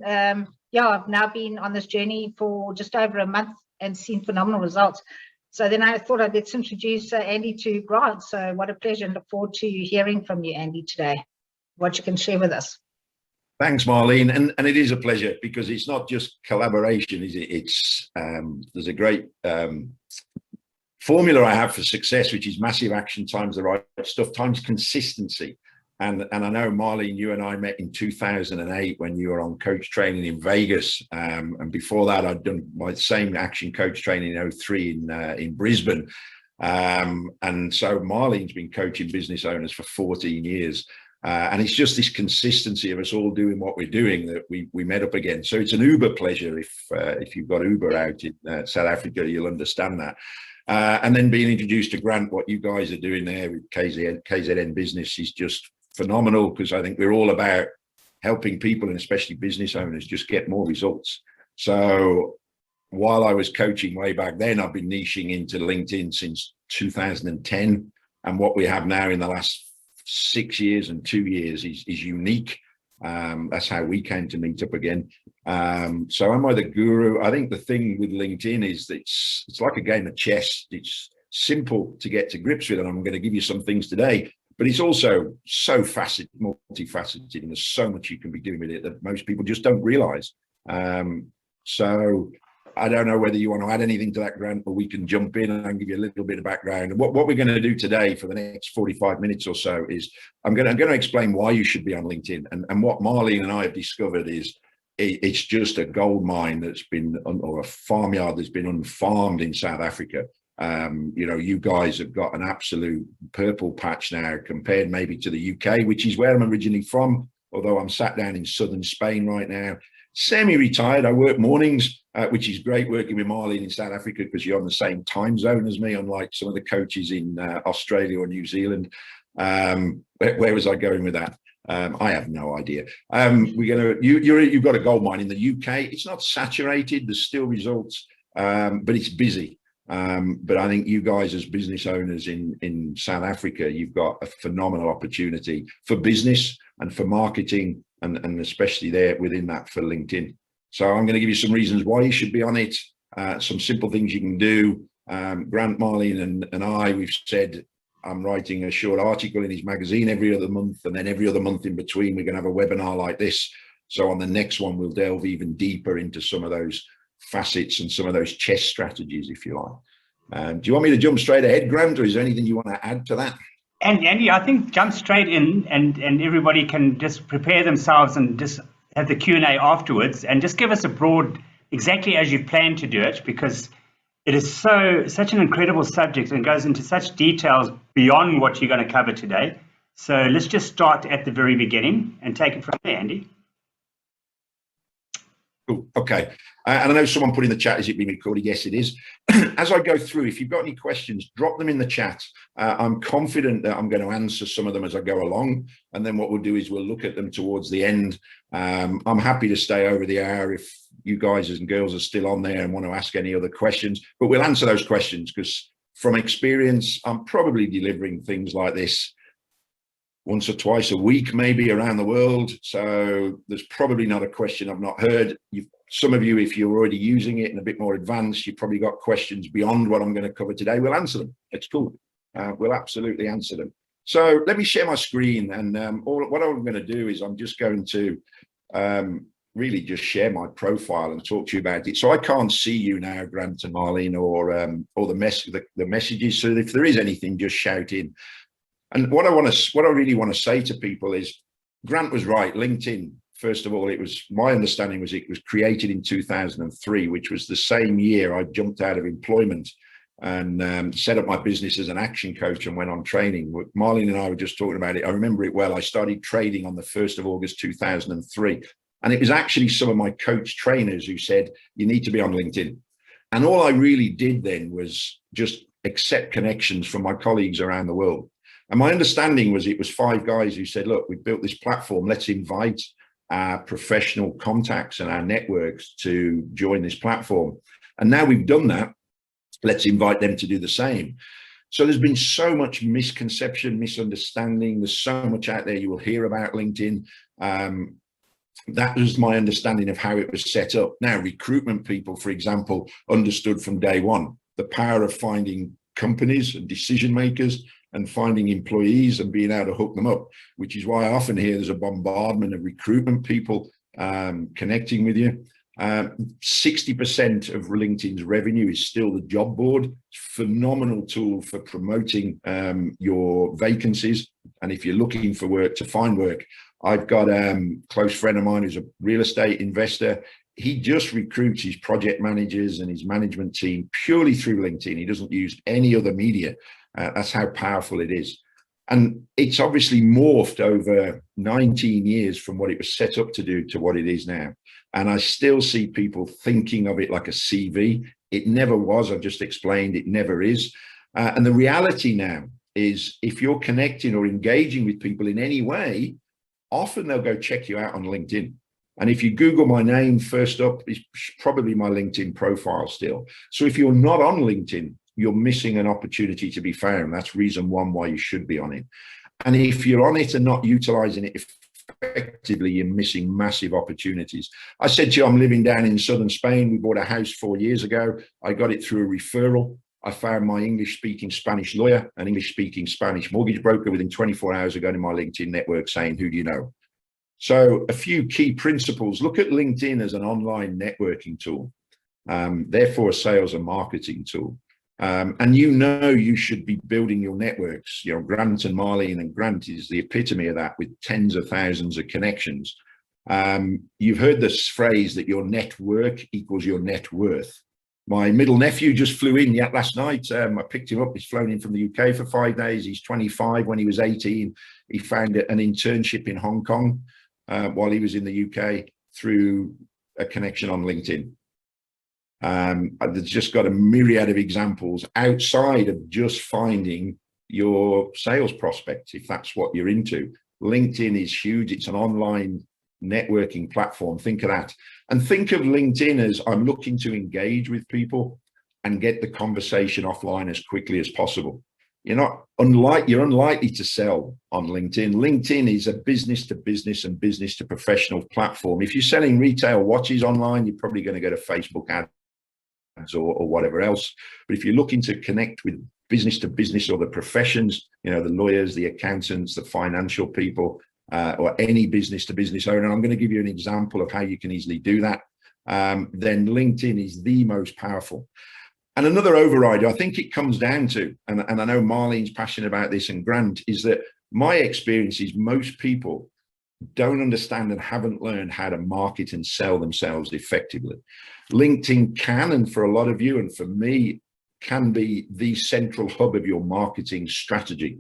And yeah, I've now been on this journey for just over a month and seen phenomenal results. So then I thought let's introduce Andy to Grant. So what a pleasure, and look forward to hearing from you, Andy, today, what you can share with us. Thanks, Marlene, and it is a pleasure, because it's not just collaboration, is it? It's there's a great formula I have for success, which is massive action times the right stuff times consistency. And I know, Marlene, you and I met in 2008 when you were on coach training in Vegas, and before that I'd done my same action coach training in 2003 in Brisbane. And so Marlene's been coaching business owners for 14 years. And it's just this consistency of us all doing what we're doing that we met up again. So it's an uber pleasure. If you've got Uber out in South Africa, you'll understand that. And then being introduced to Grant, what you guys are doing there with KZN business is just phenomenal, because I think we're all about helping people, and especially business owners, just get more results. So while I was coaching way back then, I've been niching into LinkedIn since 2010. And what we have now in the last 6 years and 2 years is unique. That's how we came to meet up again. So am I the guru? I think the thing with LinkedIn is that it's like a game of chess. It's simple to get to grips with, and I'm going to give you some things today, but it's also so multifaceted, and there's so much you can be doing with it that most people just don't realize. So I don't know whether you want to add anything to that, Grant, but we can jump in and I can give you a little bit of background. And what we're going to do today for the next 45 minutes or so is I'm going to explain why you should be on LinkedIn. And what Marlene and I have discovered is it's just a gold mine that's been, or a farmyard that's been unfarmed in South Africa. You know, you guys have got an absolute purple patch now compared maybe to the UK, which is where I'm originally from, although I'm sat down in southern Spain right now. Semi-retired. I work mornings, which is great working with Marlene in South Africa, because you're on the same time zone as me, unlike some of the coaches in Australia or New Zealand. Where was I going with that? I have no idea. You've got a gold mine in the UK. It's not saturated. There's still results, but it's busy. But I think you guys as business owners in South Africa, you've got a phenomenal opportunity for business and for marketing, and especially there within that for LinkedIn. So I'm going to give you some reasons why you should be on it, some simple things you can do. Grant, Marlene and I, we've said I'm writing a short article in his magazine every other month, and then every other month in between we're going to have a webinar like this. So on the next one, we'll delve even deeper into some of those facets and some of those chess strategies, if you like. Do you want me to jump straight ahead, Grant, or is there anything you want to add to that? And Andy, I think jump straight in, and everybody can just prepare themselves and just have the Q&A afterwards, and just give us a broad, exactly as you've planned to do it, because it is such an incredible subject and goes into such details beyond what you're going to cover today. So let's just start at the very beginning and take it from there, Andy. Cool. Okay. And I know someone put in the chat, is it being recorded? Yes, it is. As I go through, if you've got any questions, drop them in the chat. I'm confident that I'm going to answer some of them as I go along. And then what we'll do is we'll look at them towards the end. I'm happy to stay over the hour if you guys and girls are still on there and want to ask any other questions. But we'll answer those questions, because from experience, I'm probably delivering things like this once or twice a week, maybe around the world. So there's probably not a question I've not heard. Some of you, if you're already using it and a bit more advanced, you've probably got questions beyond what I'm going to cover today. We'll answer them. It's cool. We'll absolutely answer them. So let me share my screen. And what I'm going to do is I'm just going to really just share my profile and talk to you about it. So I can't see you now, Grant and Marlene, or the messages. So if there is anything, just shout in. And what I really want to say to people is, Grant was right. LinkedIn, first of all, my understanding was it was created in 2003, which was the same year I jumped out of employment and set up my business as an action coach and went on training. Marlene and I were just talking about it. I remember it well. I started trading on the 1st of August, 2003. And it was actually some of my coach trainers who said, you need to be on LinkedIn. And all I really did then was just accept connections from my colleagues around the world. And my understanding was it was 5 guys who said, look, we've built this platform. Let's invite our professional contacts and our networks to join this platform. And now we've done that, let's invite them to do the same. So there's been so much misconception, misunderstanding. There's so much out there you will hear about LinkedIn. That was my understanding of how it was set up. Now, recruitment people, for example, understood from day one the power of finding companies and decision makers and finding employees and being able to hook them up, which is why I often hear there's a bombardment of recruitment people connecting with you. 60% of LinkedIn's revenue is still the job board. Phenomenal tool for promoting your vacancies. And if you're looking for work, to find work, I've got a close friend of mine who's a real estate investor. He just recruits his project managers and his management team purely through LinkedIn. He doesn't use any other media. That's how powerful it is. And it's obviously morphed over 19 years from what it was set up to do to what it is now. And I still see people thinking of it like a CV. It never was. I've just explained it never is. And the reality now is if you're connecting or engaging with people in any way, often they'll go check you out on LinkedIn. And if you Google my name, first up is probably my LinkedIn profile still. So if you're not on LinkedIn, you're missing an opportunity to be found. That's reason one why you should be on it. And if you're on it and not utilizing it effectively, you're missing massive opportunities. I said to you, I'm living down in southern Spain. We bought a house 4 years ago. I got it through a referral. I found my English-speaking Spanish lawyer, an English-speaking Spanish mortgage broker within 24 hours of going to my LinkedIn network saying, who do you know? So a few key principles. Look at LinkedIn as an online networking tool, therefore a sales and marketing tool. And you should be building your networks. You know, Grant and Marlene, and Grant is the epitome of that with tens of thousands of connections. You've heard this phrase that your network equals your net worth. My middle nephew just flew in last night. I picked him up. He's flown in from the UK for 5 days. He's 25. When he was 18, he found an internship in Hong Kong while he was in the UK through a connection on LinkedIn. There's just got a myriad of examples outside of just finding your sales prospects, if that's what you're into. LinkedIn is huge. It's an online networking platform. Think of that. And think of LinkedIn as I'm looking to engage with people and get the conversation offline as quickly as possible. You're unlikely to sell on LinkedIn. LinkedIn is a business to business and business to professional platform. If you're selling retail watches online, you're probably going to go to Facebook ads or whatever else. But if you're looking to connect with business to business or the professions, you know, the lawyers, the accountants, the financial people, or any business to business owner, and I'm going to give you an example of how you can easily do that, then LinkedIn is the most powerful. And another override, I think it comes down to, and I know Marlene's passionate about this and Grant, is that my experience is most people don't understand and haven't learned how to market and sell themselves effectively. LinkedIn can, and for a lot of you and for me, can be the central hub of your marketing strategy.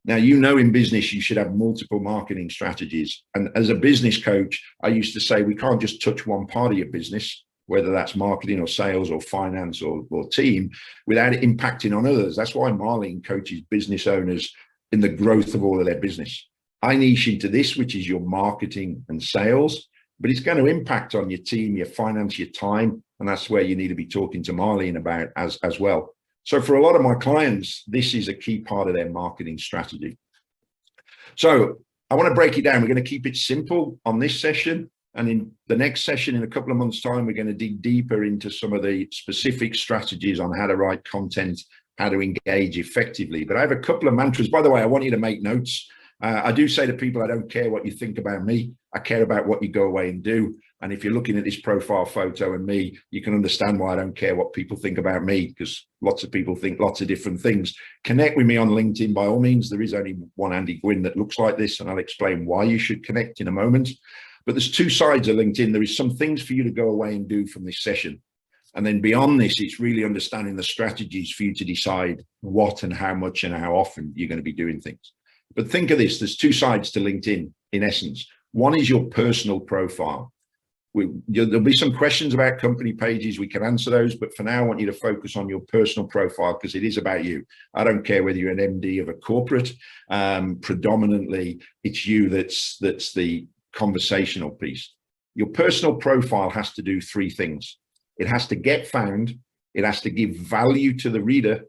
Now, you know, in business, you should have multiple marketing strategies. And as a business coach, I used to say, we can't just touch one part of your business, whether that's marketing or sales or finance or team, without it impacting on others. That's why Marlene coaches business owners in the growth of all of their business. I niche into this, which is your marketing and sales, but it's going to impact on your team, your finance, your time. And that's where you need to be talking to Marlene about as well. So for a lot of my clients, this is a key part of their marketing strategy. So I want to break it down. We're going to keep it simple on this session. And in the next session, in a couple of months' time, we're going to dig deeper into some of the specific strategies on how to write content, how to engage effectively. But I have a couple of mantras. By the way, I want you to make notes. I do say to people, I don't care what you think about me. I care about what you go away and do. And if you're looking at this profile photo and me, you can understand why I don't care what people think about me, because lots of people think lots of different things. Connect with me on LinkedIn by all means. There is only one Andy Gwynn that looks like this, and I'll explain why you should connect in a moment. But there's two sides of LinkedIn. There is some things for you to go away and do from this session. And then beyond this, it's really understanding the strategies for you to decide what and how much and how often you're going to be doing things. But think of this, there's two sides to LinkedIn in essence. One is your personal profile. There'll be some questions about company pages. We can answer those, but for now, I want you to focus on your personal profile because it is about you. I don't care whether you're an MD of a corporate. Predominantly, it's you that's the conversational piece. Your personal profile has to do three things. It has to get found, it has to give value to the reader,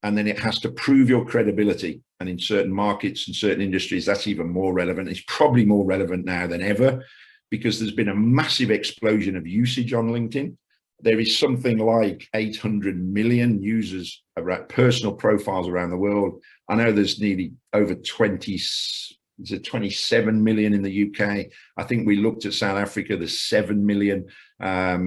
and then it has to prove your credibility. And in certain markets and certain industries, that's even more relevant. It's probably more relevant now than ever. because there's been a massive explosion of usage on LinkedIn. There is something like 800 million users, personal profiles around the world. I know there's nearly over 27 million in the UK. I think we looked at South Africa, there's 7 million.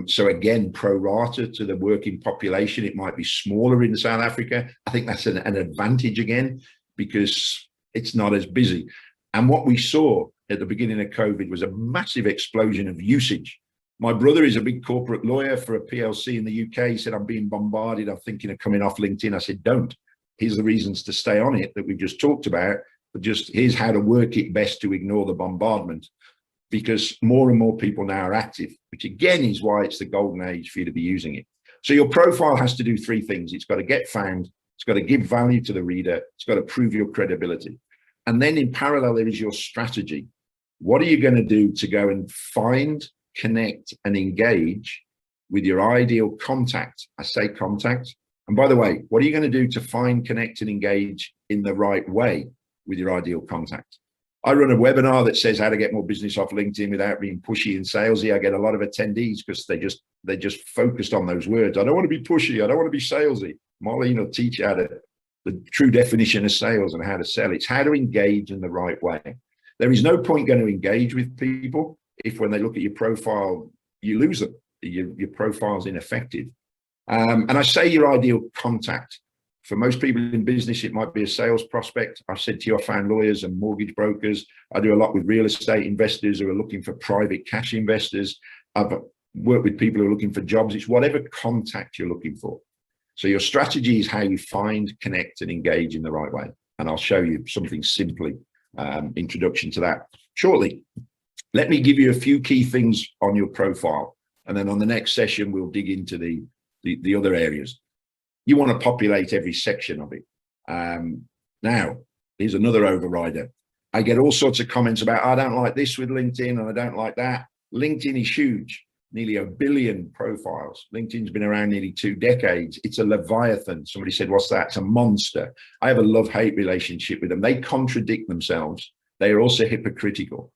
So again, pro rata to the working population, it might be smaller in South Africa. I think that's an advantage again, because it's not as busy. And what we saw at the beginning of COVID was a massive explosion of usage. My brother is a big corporate lawyer for a PLC in the UK. He said, I'm being bombarded. I'm thinking of coming off LinkedIn. I said, don't. Here's the reasons to stay on it that we just talked about, but just here's how to work it best to ignore the bombardment, because more and more people now are active, which again is why it's the golden age for you to be using it. So your profile has to do three things. It's got to get found. It's got to give value to the reader. It's got to prove your credibility. And then in parallel, there is your strategy. What are you going to do to go and find, connect, and engage with your ideal contact? I say contact. And by the way, what are you going to do to find, connect, and engage in the right way with your ideal contact? I run a webinar that says how to get more business off LinkedIn without being pushy and salesy. I get a lot of attendees because they just focused on those words. I don't want to be pushy. I don't want to be salesy. Marlene will teach you how to, the true definition of sales and how to sell. It's how to engage in the right way. There is no point going to engage with people if when they look at your profile, you lose them. Your profile's ineffective. And I say your ideal contact. For most people in business, it might be a sales prospect. I've said to you, I found lawyers and mortgage brokers. I do a lot with real estate investors who are looking for private cash investors. I've worked with people who are looking for jobs. It's whatever contact you're looking for. So your strategy is how you find, connect, and engage in the right way. And I'll show you something simply, introduction to that shortly. Let me give you a few key things on your profile. And then on the next session, we'll dig into the other areas. You want to populate every section of it. Now, here's another overrider. I get all sorts of comments about, I don't like this with LinkedIn and I don't like that. LinkedIn is huge, nearly 1 billion profiles. LinkedIn's been around nearly 2 decades. It's a leviathan. Somebody said, what's that? It's a monster. I have a love-hate relationship with them. They contradict themselves. They are also hypocritical.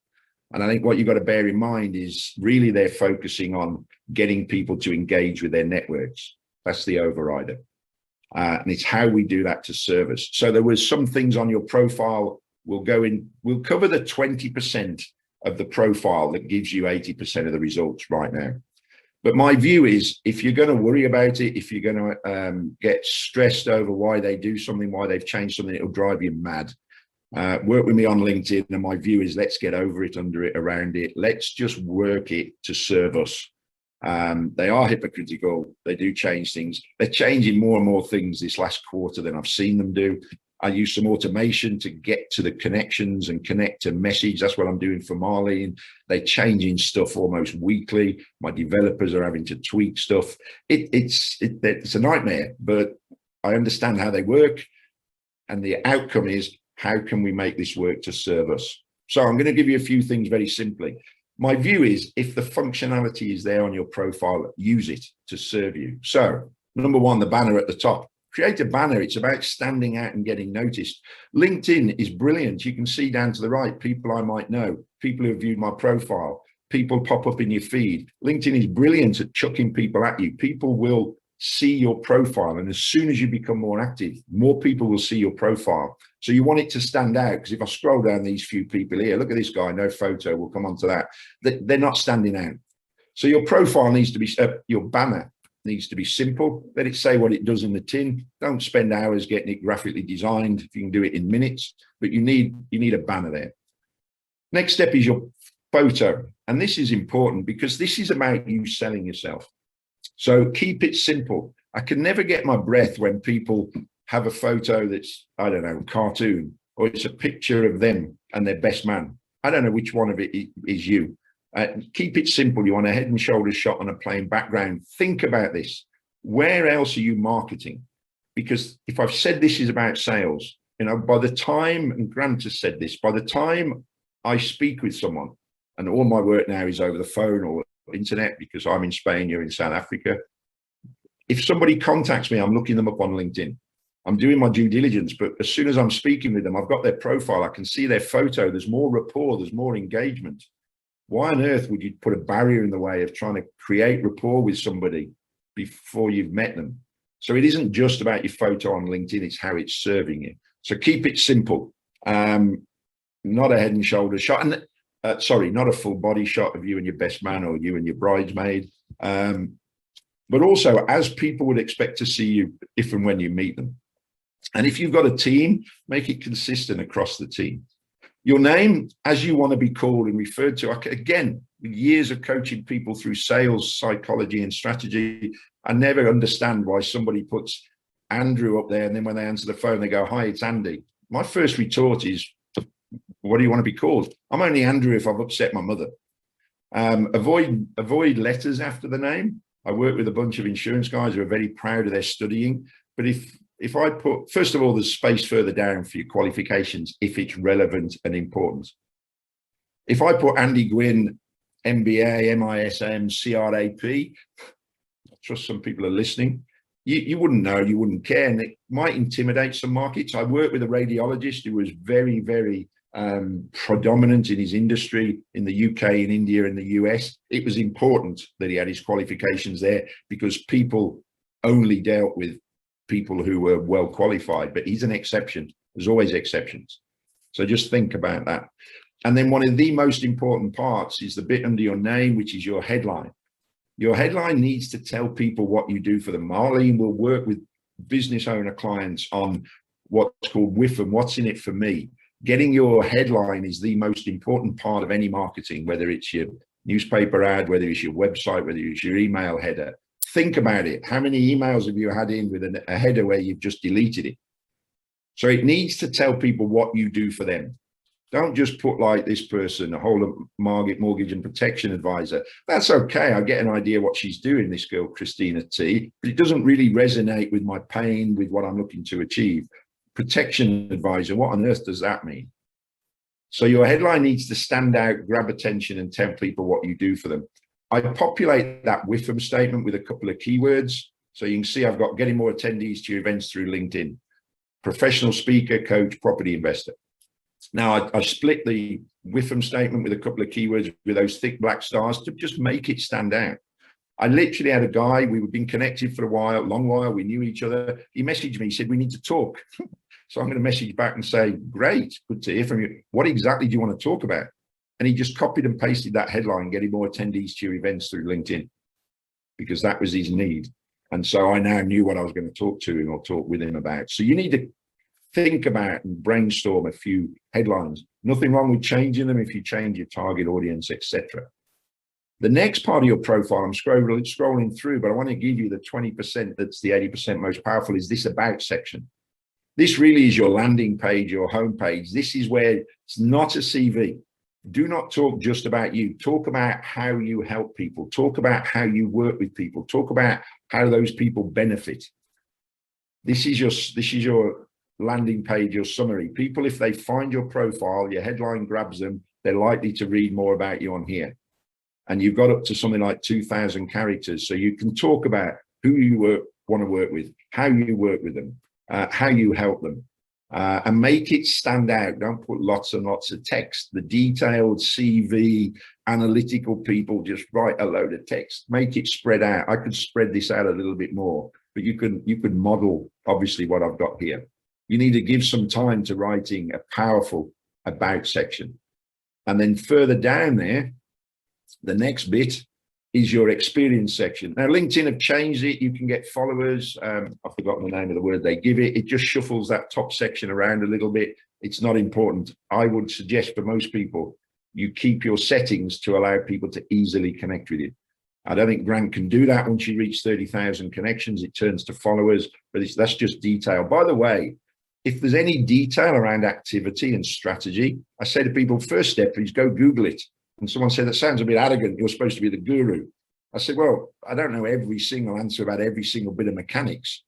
And I think what you've got to bear in mind is really they're focusing on getting people to engage with their networks. That's the overrider. And it's how we do that to service. So there was some things on your profile. We'll cover the 20% of the profile that gives you 80% of the results right now. But my view is, if you're going to worry about it, if you're going to get stressed over why they do something, why they've changed something, it'll drive you mad. Work with me on LinkedIn, and my view is let's get over it, under it, around it. Let's just work it to serve us. They are hypocritical. They do change things. They're changing more and more things this last quarter than I've seen them do. I use some automation to get to the connections and connect to message. That's what I'm doing for Marlene. They're changing stuff almost weekly. My developers are having to tweak stuff. It's a nightmare, but I understand how they work. And the outcome is, how can we make this work to serve us? So I'm going to give you a few things very simply. My view is, if the functionality is there on your profile, use it to serve you. So number one, the banner at the top. Create a banner. It's about standing out and getting noticed. LinkedIn is brilliant. You can see down to the right, people I might know, people who have viewed my profile, people pop up in your feed. LinkedIn is brilliant at chucking people at you. People will see your profile. And as soon as you become more active, more people will see your profile. So you want it to stand out, because if I scroll down these few people here, look at this guy, no photo, we'll come on to that. They're not standing out. So your profile needs to be, your banner needs to be simple. Let it say what it does in the tin. Don't spend hours getting it graphically designed if you can do it in minutes, but you need a banner there. Next step is your photo. And this is important because this is about you selling yourself. So keep it simple. I can never get my breath when people have a photo that's, I don't know, cartoon, or it's a picture of them and their best man. I don't know which one of it is you. Keep it simple. You want a head and shoulders shot on a plain background. Think about this. Where else are you marketing? Because if I've said this is about sales, you know, by the time, and Grant has said this, by the time I speak with someone, and all my work now is over the phone or internet, because I'm in Spain, you're in South Africa. If somebody contacts me, I'm looking them up on LinkedIn. I'm doing my due diligence, but as soon as I'm speaking with them, I've got their profile, I can see their photo, there's more rapport, there's more engagement. Why on earth would you put a barrier in the way of trying to create rapport with somebody before you've met them? So it isn't just about your photo on LinkedIn, it's how it's serving you. So keep it simple. Not a head and shoulders shot, and sorry, not a full body shot of you and your best man or you and your bridesmaid. But also as people would expect to see you if and when you meet them. And if you've got a team, make it consistent across the team. Your name, as you want to be called and referred to, again, years of coaching people through sales, psychology, and strategy, I never understand why somebody puts Andrew up there, and then when they answer the phone, they go, "Hi, it's Andy." My first retort is, what do you want to be called? I'm only Andrew if I've upset my mother. Avoid letters after the name. I work with a bunch of insurance guys who are very proud of their studying, but if I put, first of all, there's space further down for your qualifications if it's relevant and important. If I put Andy Gwynn, MBA, MISM, CRAP, I trust some people are listening, you wouldn't know, you wouldn't care, and it might intimidate some markets. I worked with a radiologist who was very, very predominant in his industry in the UK, in India, in the US. It was important that he had his qualifications there because people only dealt with people who were well qualified, but he's an exception. There's always exceptions. So just think about that. And then one of the most important parts is the bit under your name, which is your headline. Your headline needs to tell people what you do for them. Marlene will work with business owner clients on what's called WIFM, what's in it for me. Getting your headline is the most important part of any marketing, whether it's your newspaper ad, whether it's your website, whether it's your email header. Think about it. How many emails have you had in with a header where you've just deleted it? So it needs to tell people what you do for them. Don't just put like this person, a whole of mortgage and protection advisor. That's okay. I get an idea what she's doing, this girl, Christina T, but it doesn't really resonate with my pain, with what I'm looking to achieve. Protection advisor, what on earth does that mean? So your headline needs to stand out, grab attention, and tell people what you do for them. I populate that WIFM statement with a couple of keywords. So you can see I've got getting more attendees to your events through LinkedIn, professional speaker, coach, property investor. Now I split the WIFM statement with a couple of keywords with those thick black stars to just make it stand out. I literally had a guy, we had been connected for a while, long while, we knew each other. He messaged me, he said, we need to talk. So I'm going to message back and say, great, good to hear from you. What exactly do you want to talk about? And he just copied and pasted that headline, getting more attendees to your events through LinkedIn, because that was his need. And so I now knew what I was going to talk to him or talk with him about. So you need to think about and brainstorm a few headlines. Nothing wrong with changing them if you change your target audience, etc. The next part of your profile, I'm scrolling through, but I want to give you the 20% that's the 80% most powerful, is this about section. This really is your landing page, your home page. This is where it's not a CV. Do not talk just about you. Talk about how you help people. Talk about how you work with people. Talk about how those people benefit. This is your landing page, your summary. People, if they find your profile, your headline grabs them, they're likely to read more about you on here. And you've got up to something like 2,000 characters. So you can talk about who you want to work with, how you work with them, how you help them. And make it stand out. Don't put lots and lots of text. The detailed CV, analytical people just write a load of text. Make it spread out. I could spread this out a little bit more, but you could model obviously what I've got here. You need to give some time to writing a powerful about section. And then further down there, the next bit is your experience section. Now, LinkedIn have changed it. You can get followers. I've forgotten the name of the word they give it. It just shuffles that top section around a little bit. It's not important. I would suggest for most people, you keep your settings to allow people to easily connect with you. I don't think Grant can do that. Once you reach 30,000 connections, it turns to followers, but that's just detail. By the way, if there's any detail around activity and strategy, I say to people, first step, please go Google it. And someone said, that sounds a bit arrogant. You're supposed to be the guru. I said, well, I don't know every single answer about every single bit of mechanics.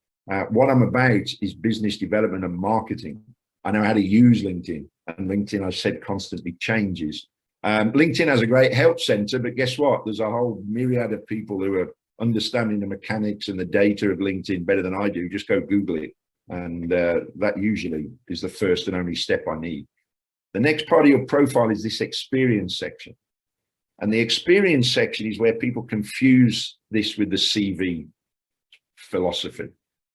What I'm about is business development and marketing. I know how to use LinkedIn, and LinkedIn, I said, constantly changes. LinkedIn has a great help center, but guess what? There's a whole myriad of people who are understanding the mechanics and the data of LinkedIn better than I do. Just go Google it. And that usually is the first and only step I need. The next part of your profile is this experience section. And the experience section is where people confuse this with the CV philosophy.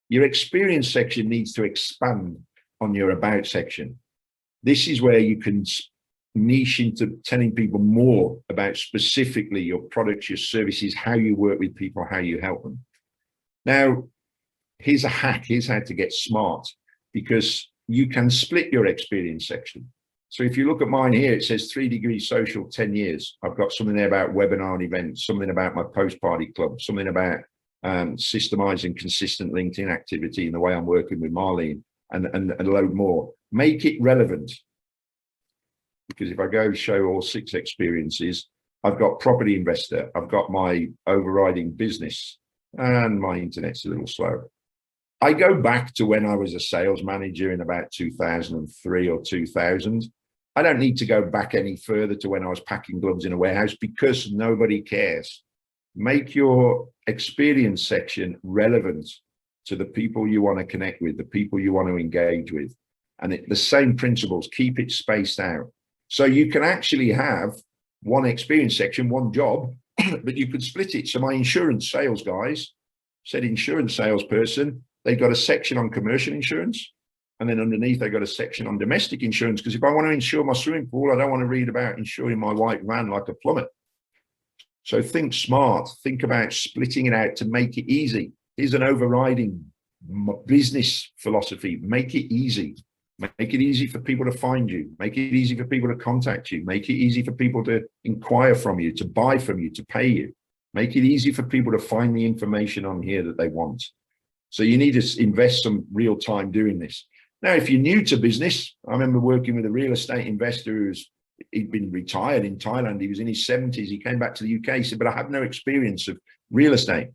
Your experience section needs to expand on your about section. This is where you can niche into telling people more about specifically your products, your services, how you work with people, how you help them. Now, here's a hack. Here's how to get smart, because you can split your experience section. So if you look at mine here, it says 3 Degrees Social, 10 years. I've got something there about webinar and events, something about my post-party club, something about systemizing consistent LinkedIn activity and the way I'm working with Marlene, and a load more. Make it relevant. Because if I go show all 6 experiences, I've got property investor, I've got my overriding business, and my internet's a little slow. I go back to when I was a sales manager in about 2003 or 2000. I don't need to go back any further to when I was packing gloves in a warehouse, because nobody cares. Make your experience section relevant to the people you want to connect with, the people you want to engage with. And the same principles, keep it spaced out. So you can actually have one experience section, one job, but you could split it. So my insurance sales guys said insurance salesperson, they've got a section on commercial insurance. And then underneath, they got a section on domestic insurance. Because if I want to insure my swimming pool, I don't want to read about insuring my white van like a plumber. So think smart, think about splitting it out to make it easy. Here's an overriding business philosophy. Make it easy. Make it easy for people to find you. Make it easy for people to contact you. Make it easy for people to inquire from you, to buy from you, to pay you. Make it easy for people to find the information on here that they want. So you need to invest some real time doing this. Now, if you're new to business, I remember working with a real estate investor he'd been retired in Thailand. He was in his 70s. He came back to the UK. He said, but I have no experience of real estate.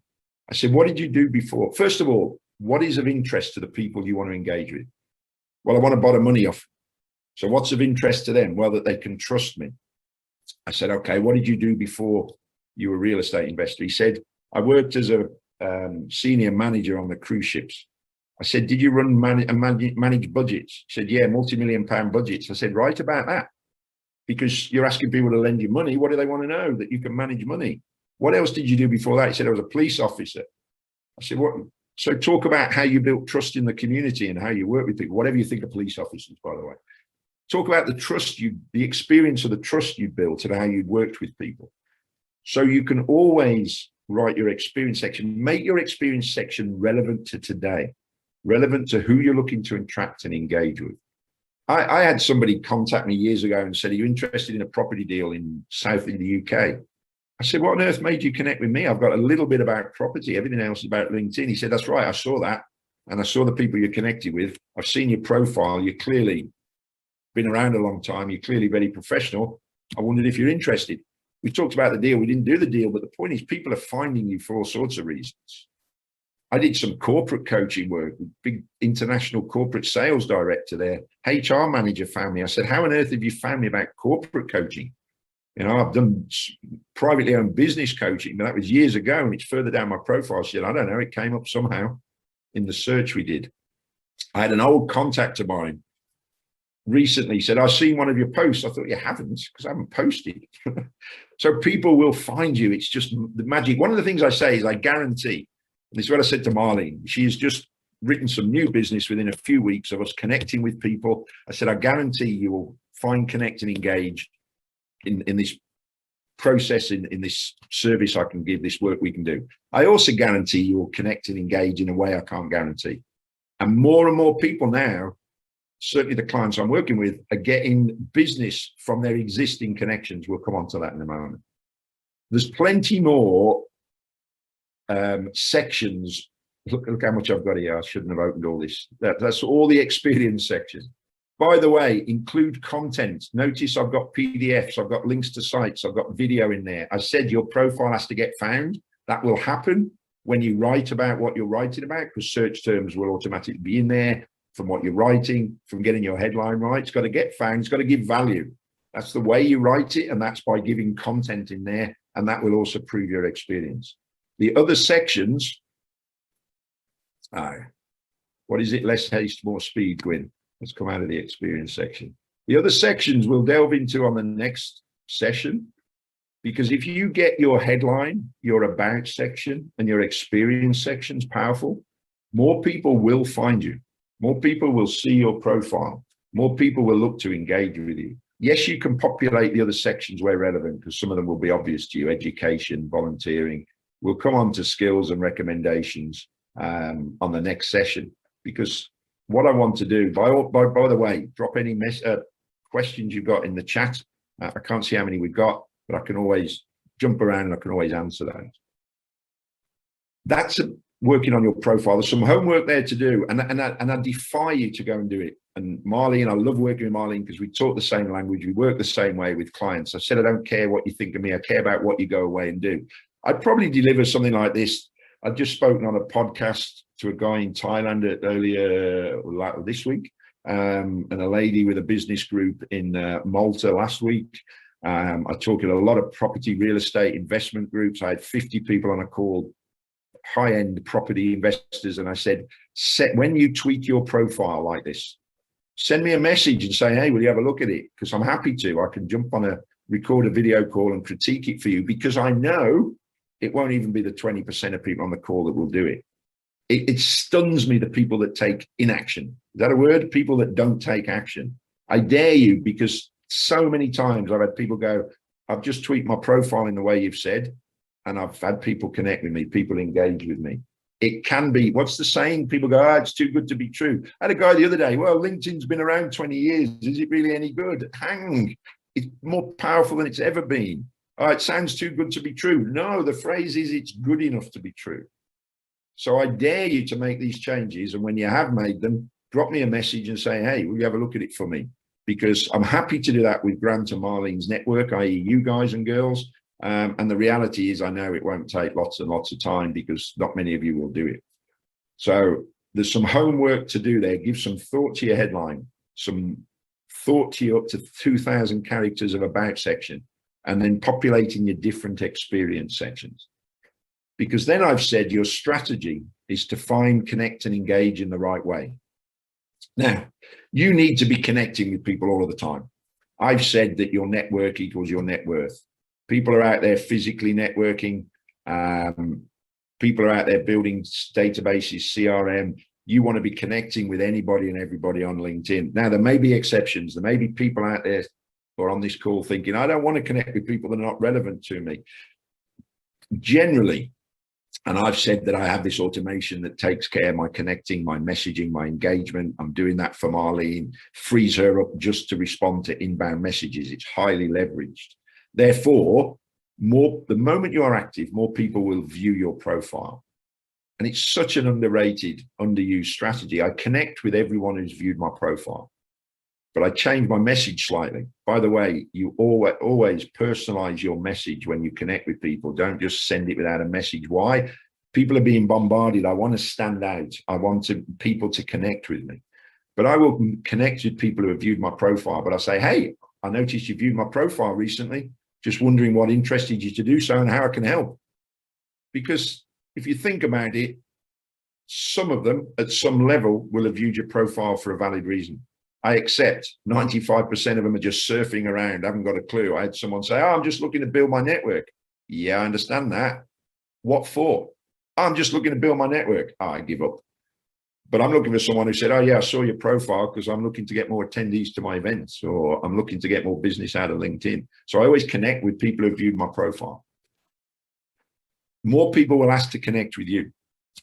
I said, what did you do before? First of all, what is of interest to the people you want to engage with? Well, I want to borrow money off. So what's of interest to them? Well, that they can trust me. I said, okay, what did you do before you were a real estate investor? He said, I worked as a senior manager on the cruise ships. I said, did you run manage budgets? He said, yeah, multi-million-pound budgets. I said, write about that, because you're asking people to lend you money. What do they want to know? That you can manage money. What else did you do before that? He said, I was a police officer. I said, what? So talk about how you built trust in the community and how you work with people, whatever you think of police officers, by the way. Talk about the trust the experience of the trust you built and how you worked with people. So you can always write your experience section. Make your experience section relevant to today, relevant to who you're looking to attract and engage with. I had somebody contact me years ago and said, are you interested in a property deal in South in the UK? I said, what on earth made you connect with me? I've got a little bit about property. Everything else is about LinkedIn. He said, that's right. I saw that. And I saw the people you're connected with. I've seen your profile. You're clearly been around a long time. You're clearly very professional. I wondered if you're interested. We talked about the deal. We didn't do the deal. But the point is, people are finding you for all sorts of reasons. I did some corporate coaching work with big international corporate sales director there. HR manager found me. I said, how on earth have you found me about corporate coaching? You know, I've done privately owned business coaching, but that was years ago, and it's further down my profile. She said, I don't know, it came up somehow in the search we did. I had an old contact of mine recently said, I've seen one of your posts. I thought, you haven't, because I haven't posted. So people will find you. It's just the magic. One of the things I say is I guarantee, and this is what I said to Marlene, she has just written some new business within a few weeks of us connecting with people. I said, I guarantee you will find, connect, and engage in this process, in this service I can give, this work we can do. I also guarantee you will connect and engage in a way I can't guarantee. And more people now, certainly the clients I'm working with, are getting business from their existing connections. We'll come on to that in a moment. There's plenty more sections. Look how much I've got here. I shouldn't have opened all this. That's all the experience sections. By the way, include content. Notice I've got PDFs, I've got links to sites, I've got video in there. I said your profile has to get found. That will happen when you write about what you're writing about, because search terms will automatically be in there from what you're writing, from getting your headline right. It's got to get found, it's got to give value. That's the way you write it, and that's by giving content in there, and that will also prove your experience. The other sections, what is it? Less haste, more speed, Gwynn. Let's come out of the experience section. The other sections we'll delve into on the next session, Because if you get your headline, your about section, and your experience sections powerful, more people will find you. More people will see your profile. More people will look to engage with you. Yes, you can populate the other sections where relevant, because some of them will be obvious to you: education, volunteering. We'll come on to skills and recommendations on the next session, because what I want to do, by the way, drop any questions you've got in the chat. I can't see how many we've got, but I can always jump around and I can always answer those. That's working on your profile. There's some homework there to do, and I defy you to go and do it. And Marlene, I love working with Marlene because we talk the same language, we work the same way with clients. I said, I don't care what you think of me, I care about what you go away and do. I'd probably deliver something like this. I've just spoken on a podcast to a guy in Thailand earlier this week, and a lady with a business group in Malta last week. I talk at a lot of property, real estate, investment groups. I had 50 people on a call, high-end property investors, and I said, when you tweak your profile like this, send me a message and say, hey, will you have a look at it? Because I'm happy to. I can jump on record a video call and critique it for you, because I know it won't even be the 20% of people on the call that will do it. It stuns me, the people that take inaction. Is that a word? People that don't take action. I dare you, because so many times I've had people go, I've just tweaked my profile in the way you've said, and I've had people connect with me, people engage with me. It can be, what's the saying? People go, it's too good to be true. I had a guy the other day, well, LinkedIn's been around 20 years. Is it really any good? It's more powerful than it's ever been. It sounds too good to be true. No, the phrase is, it's good enough to be true. So I dare you to make these changes. And when you have made them, drop me a message and say, hey, will you have a look at it for me? Because I'm happy to do that with Grant and Marlene's network, i.e. you guys and girls. And the reality is, I know it won't take lots and lots of time, because not many of you will do it. So there's some homework to do there. Give some thought to your headline, some thought to your up to 2,000 characters of about section, and then populating your different experience sections. Because then I've said your strategy is to find, connect, and engage in the right way. Now, you need to be connecting with people all of the time. I've said that your network equals your net worth. People are out there physically networking. People are out there building databases, CRM. You want to be connecting with anybody and everybody on LinkedIn. Now, there may be exceptions. There may be people out there who are on this call thinking, I don't want to connect with people that are not relevant to me. Generally, and I've said that I have this automation that takes care of my connecting, my messaging, my engagement. I'm doing that for Marlene, frees her up just to respond to inbound messages. It's highly leveraged. Therefore, the moment you are active, more people will view your profile. And it's such an underrated, underused strategy. I connect with everyone who's viewed my profile, but I change my message slightly. By the way, you always personalize your message when you connect with people. Don't just send it without a message. Why? People are being bombarded. I want to stand out. I want people to connect with me. But I will connect with people who have viewed my profile. But I say, hey, I noticed you viewed my profile recently. Just wondering what interested you to do so and how I can help. Because if you think about it, some of them at some level will have viewed your profile for a valid reason. I accept 95% of them are just surfing around, haven't got a clue. I had someone say, I'm just looking to build my network. Yeah, I understand that. What for? I'm just looking to build my network. I give up. But I'm looking for someone who said, oh yeah, I saw your profile because I'm looking to get more attendees to my events, or I'm looking to get more business out of LinkedIn. So I always connect with people who viewed my profile. More people will ask to connect with you.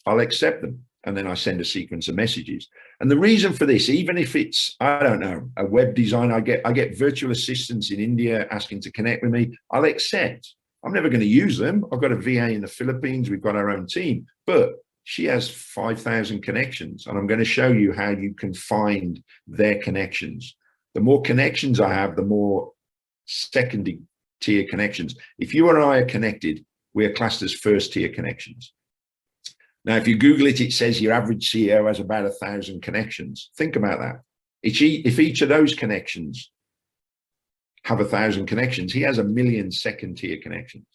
I'll accept them. And then I send a sequence of messages. And the reason for this, even if it's, I don't know, a web design, I get virtual assistants in India asking to connect with me. I'll accept. I'm never going to use them. I've got a VA in the Philippines. We've got our own team, but she has 5,000 connections, and I'm going to show you how you can find their connections. The more connections I have, the more second tier connections. If you and I are connected, we are classed as first tier connections. Now, if you Google it, it says your average CEO has about 1,000 connections. Think about that. If each of those connections have 1,000 connections, he has 1 million second tier connections.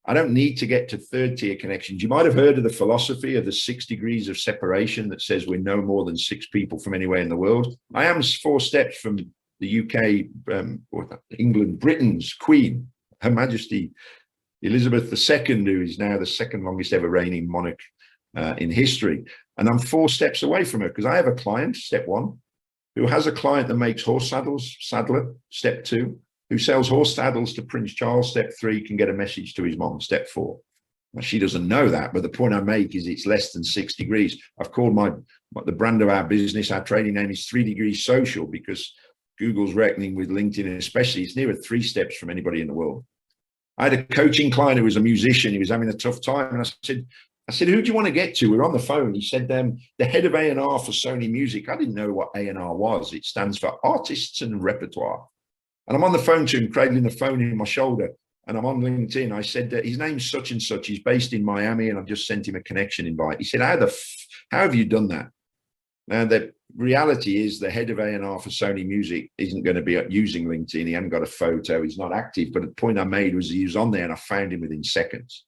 I don't need to get to third tier connections. You might have heard of the philosophy of the 6 degrees of separation that says we're no more than 6 people from anywhere in the world. I am 4 steps from the UK, or England, Britain's Queen, Her Majesty Elizabeth II, who is now the second longest ever reigning monarch in history. And I'm 4 steps away from her because I have a client, step 1, who has a client that makes horse saddles, saddler, step 2, who sells horse saddles to Prince Charles, step 3, can get a message to his mom, step 4. Now, she doesn't know that, but the point I make is it's less than 6 degrees. I've called the brand of our business, our trading name is 3 Degrees Social, because Google's reckoning with LinkedIn especially, it's nearer 3 steps from anybody in the world. I had a coaching client who was a musician. He was having a tough time. And I said, who do you want to get to? We're on the phone. He said, the head of A&R for Sony Music. I didn't know what A&R was. It stands for Artists and Repertoire. And I'm on the phone to him, cradling the phone in my shoulder. And I'm on LinkedIn. I said, his name's such and such. He's based in Miami. And I've just sent him a connection invite. He said, how have you done that? Now, the reality is the head of A&R for Sony Music isn't going to be using LinkedIn. He hasn't got a photo. He's not active. But the point I made was he was on there and I found him within seconds.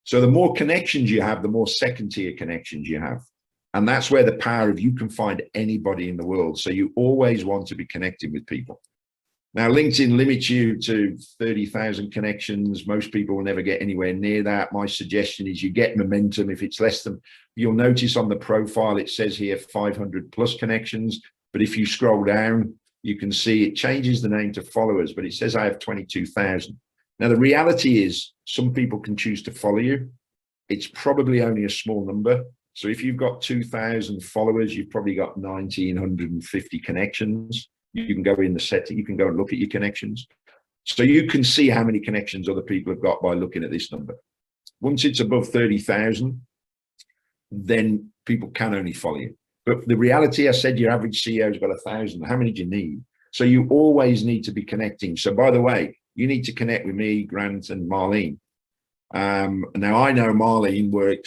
So the more connections you have, the more second-tier connections you have. And that's where the power of you can find anybody in the world. So you always want to be connecting with people. Now, LinkedIn limits you to 30,000 connections. Most people will never get anywhere near that. My suggestion is you get momentum. If it's less than, you'll notice on the profile, it says here 500 plus connections. But if you scroll down, you can see it changes the name to followers, but it says I have 22,000. Now, the reality is some people can choose to follow you. It's probably only a small number. So if you've got 2,000 followers, you've probably got 1,950 connections. You can go in the setting, you can go and look at your connections. So you can see how many connections other people have got by looking at this number. Once it's above 30,000, then people can only follow you. But the reality, I said your average CEO's got 1,000. How many do you need? So you always need to be connecting. So by the way, you need to connect with me, Grant, and Marlene. Now I know Marlene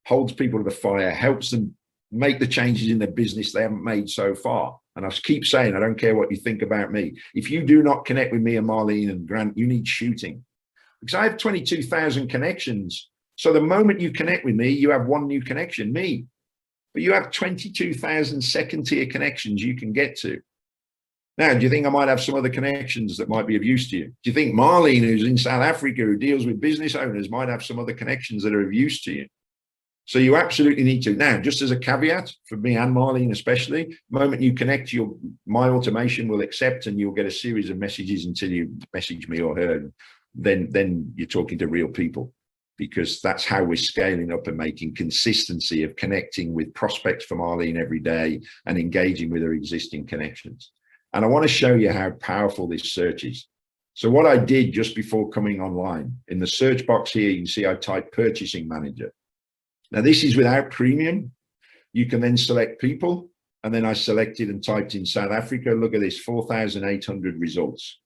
holds people to the fire, helps them make the changes in their business they haven't made so far. And I keep saying, I don't care what you think about me. If you do not connect with me and Marlene and Grant, you need shooting. Because I have 22,000 connections. So the moment you connect with me, you have 1 new connection, me. But you have 22,000 second-tier connections you can get to. Now, do you think I might have some other connections that might be of use to you? Do you think Marlene, who's in South Africa, who deals with business owners, might have some other connections that are of use to you? So you absolutely need to. Now, just as a caveat, for me and Marlene especially, the moment you connect, my automation will accept and you'll get a series of messages until you message me or her. Then you're talking to real people, because that's how we're scaling up and making consistency of connecting with prospects for Marlene every day and engaging with her existing connections. And I want to show you how powerful this search is. So what I did just before coming online, in the search box here, you can see I typed purchasing manager. Now, this is without premium. You can then select people. And then I selected and typed in South Africa. Look at this, 4,800 results.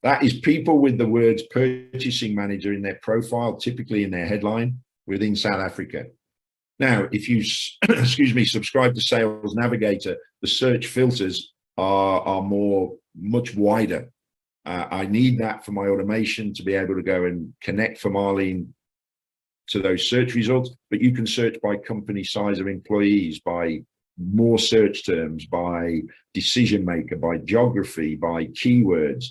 That is people with the words purchasing manager in their profile, typically in their headline, within South Africa. Now, if you, excuse me, subscribe to Sales Navigator, the search filters are much wider. I need that for my automation to be able to go and connect for Marlene to those search results, but you can search by company size of employees, by more search terms, by decision maker, by geography, by keywords.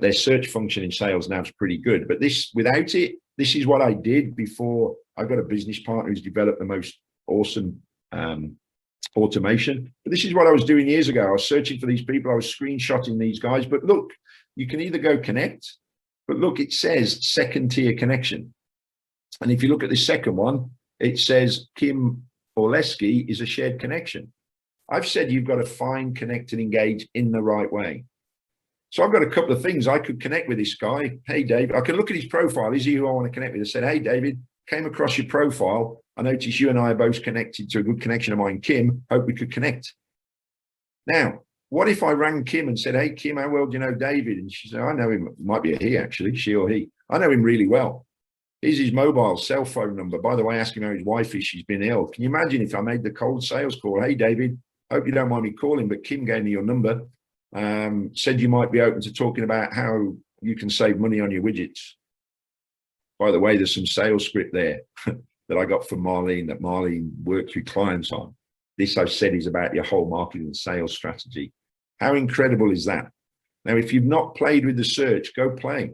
Their search function in Sales Nav is pretty good, but without it, this is what I did before. I've got a business partner who's developed the most awesome automation, but this is what I was doing years ago. I was searching for these people, I was screenshotting these guys, but look, you can either go connect, but look, it says second tier connection. And if you look at the second one, it says Kim Orleski is a shared connection. I've said you've got to find, connect, and engage in the right way. So I've got a couple of things. I could connect with this guy. Hey, David, I can look at his profile. Is he who I want to connect with? I said, hey, David, came across your profile. I noticed you and I are both connected to a good connection of mine, Kim. Hope we could connect. Now, what if I rang Kim and said, hey, Kim, how well do you know David? And she said, I know him. It might be a he, actually, she or he. I know him really well. Here's his mobile cell phone number. By the way, ask him how his wife is. She's been ill. Can you imagine if I made the cold sales call? Hey, David, hope you don't mind me calling, but Kim gave me your number. Said you might be open to talking about how you can save money on your widgets. By the way, there's some sales script there that I got from Marlene, that Marlene worked with clients on. This I've said is about your whole marketing and sales strategy. How incredible is that? Now, if you've not played with the search, go play.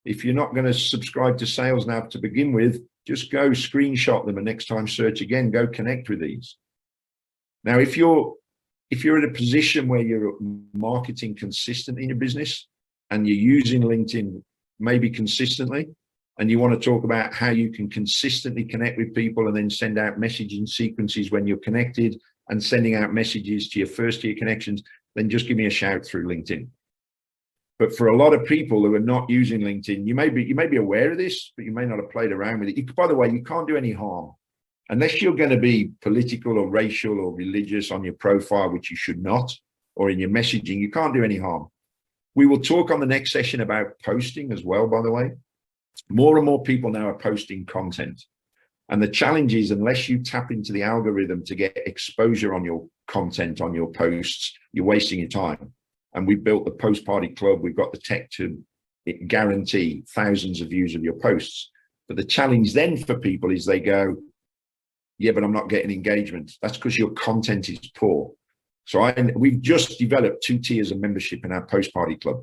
If you're not going to subscribe to Sales Now to begin with, just go screenshot them and next time search again, go connect with these. Now, if you're in a position where you're marketing consistently in your business and you're using LinkedIn maybe consistently, and you want to talk about how you can consistently connect with people and then send out messaging sequences when you're connected and sending out messages to your first year connections, then just give me a shout through LinkedIn. But for a lot of people who are not using LinkedIn, you may be aware of this, but you may not have played around with it. By the way, you can't do any harm. Unless you're going to be political or racial or religious on your profile, which you should not, or in your messaging, you can't do any harm. We will talk on the next session about posting as well, by the way. More and more people now are posting content. And the challenge is, unless you tap into the algorithm to get exposure on your content, on your posts, you're wasting your time. And we've built the Post Party Club. We've got the tech to guarantee thousands of views of your posts. But the challenge then for people is they go, yeah, but I'm not getting engagement. That's because your content is poor. So we've just developed 2 tiers of membership in our Post Party Club.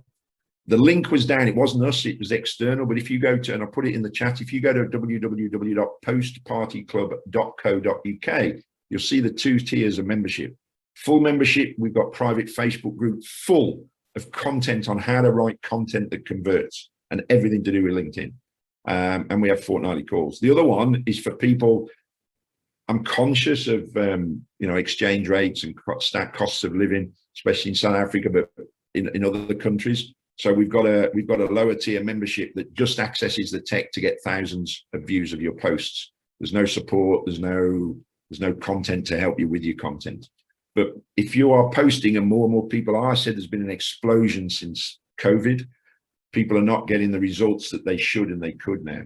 The link was down. It wasn't us, it was external. But if you go to, and I'll put it in the chat, if you go to www.postpartyclub.co.uk, you'll see the 2 tiers of membership. Full membership, we've got private Facebook group full of content on how to write content that converts and everything to do with LinkedIn. And we have fortnightly calls. The other one is for people. I'm conscious of exchange rates and costs of living, especially in South Africa, but in other countries. So we've got a lower tier membership that just accesses the tech to get thousands of views of your posts. There's no support, there's no content to help you with your content. But if you are posting, and more people are, I said there's been an explosion since COVID. People are not getting the results that they should and they could now.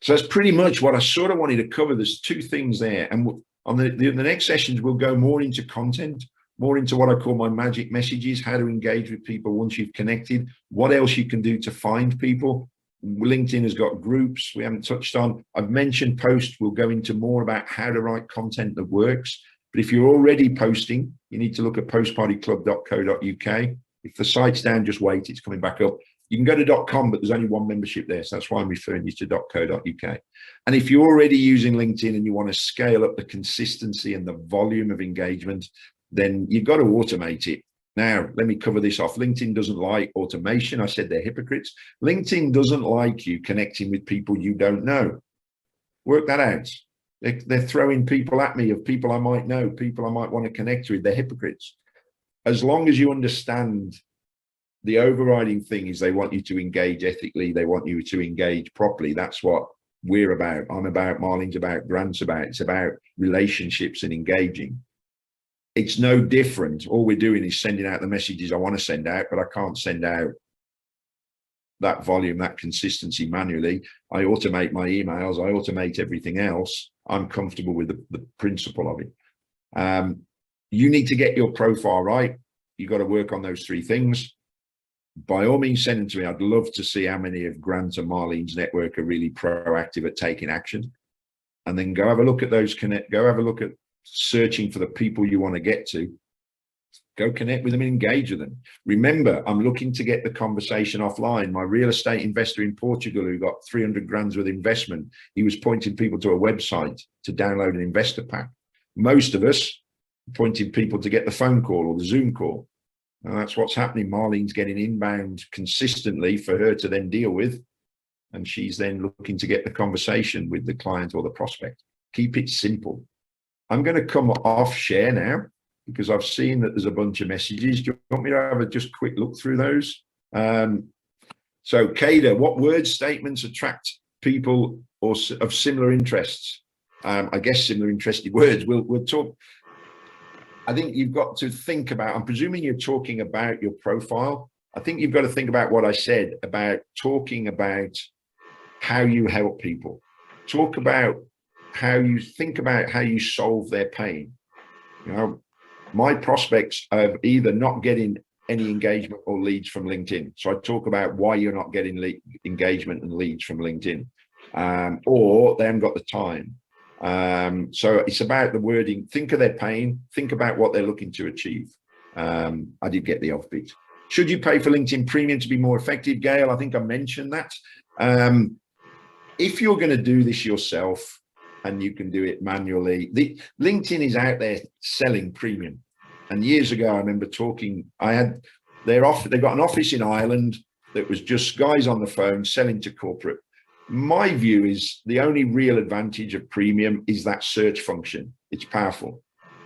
So that's pretty much what I sort of wanted to cover. There's 2 things there. And on the next sessions, we'll go more into content, more into what I call my magic messages, how to engage with people once you've connected, what else you can do to find people. LinkedIn has got groups we haven't touched on. I've mentioned posts. We'll go into more about how to write content that works. But if you're already posting, you need to look at postpartyclub.co.uk. If the site's down, just wait, it's coming back up. You can go to .com, but there's only 1 membership there. So that's why I'm referring you to .co.uk. And if you're already using LinkedIn and you want to scale up the consistency and the volume of engagement, then you've got to automate it. Now, let me cover this off. LinkedIn doesn't like automation. I said they're hypocrites. LinkedIn doesn't like you connecting with people you don't know. Work that out. They're throwing people at me of people I might know, people I might want to connect with. They're hypocrites. As long as you understand the overriding thing is they want you to engage ethically. They want you to engage properly. That's what we're about. I'm about, Marlene's about, Grant's about. It's about relationships and engaging. It's no different. All we're doing is sending out the messages I want to send out, but I can't send out that volume, that consistency manually. I automate my emails. I automate everything else. I'm comfortable with the principle of it. You need to get your profile right. You've got to work on those 3 things. By all means, send them to me. I'd love to see how many of Grant and Marlene's network are really proactive at taking action. And then go have a look at those go have a look at searching for the people you want to get to. Go connect with them and engage with them. Remember, I'm looking to get the conversation offline. My real estate investor in Portugal who got 300 grand worth of investment, he was pointing people to a website to download an investor pack. Most of us pointing people to get the phone call or the Zoom call. And that's what's happening. Marlene's getting inbound consistently for her to then deal with. And she's then looking to get the conversation with the client or the prospect. Keep it simple. I'm going to come off share now because I've seen that there's a bunch of messages. Do you want me to have a just quick look through those? So Kada, what word statements attract people or of similar interests? I guess similar interested words. We'll talk. I think you've got to think about, I'm presuming you're talking about your profile. I think you've got to think about what I said about talking about how you help people. Talk about how you think about how you solve their pain. You know, my prospects are either not getting any engagement or leads from LinkedIn. So I talk about why you're not getting engagement and leads from LinkedIn, or they haven't got the time. So it's about the wording. Think of their pain. Think about what they're looking to achieve. I did get the offbeat. Should you pay for LinkedIn Premium to be more effective, Gail? I think I mentioned that. If you're going to do this yourself, and you can do it manually, LinkedIn is out there selling premium. And years ago, I remember talking, they got an office in Ireland that was just guys on the phone selling to corporate. My view is the only real advantage of premium is that search function. It's powerful.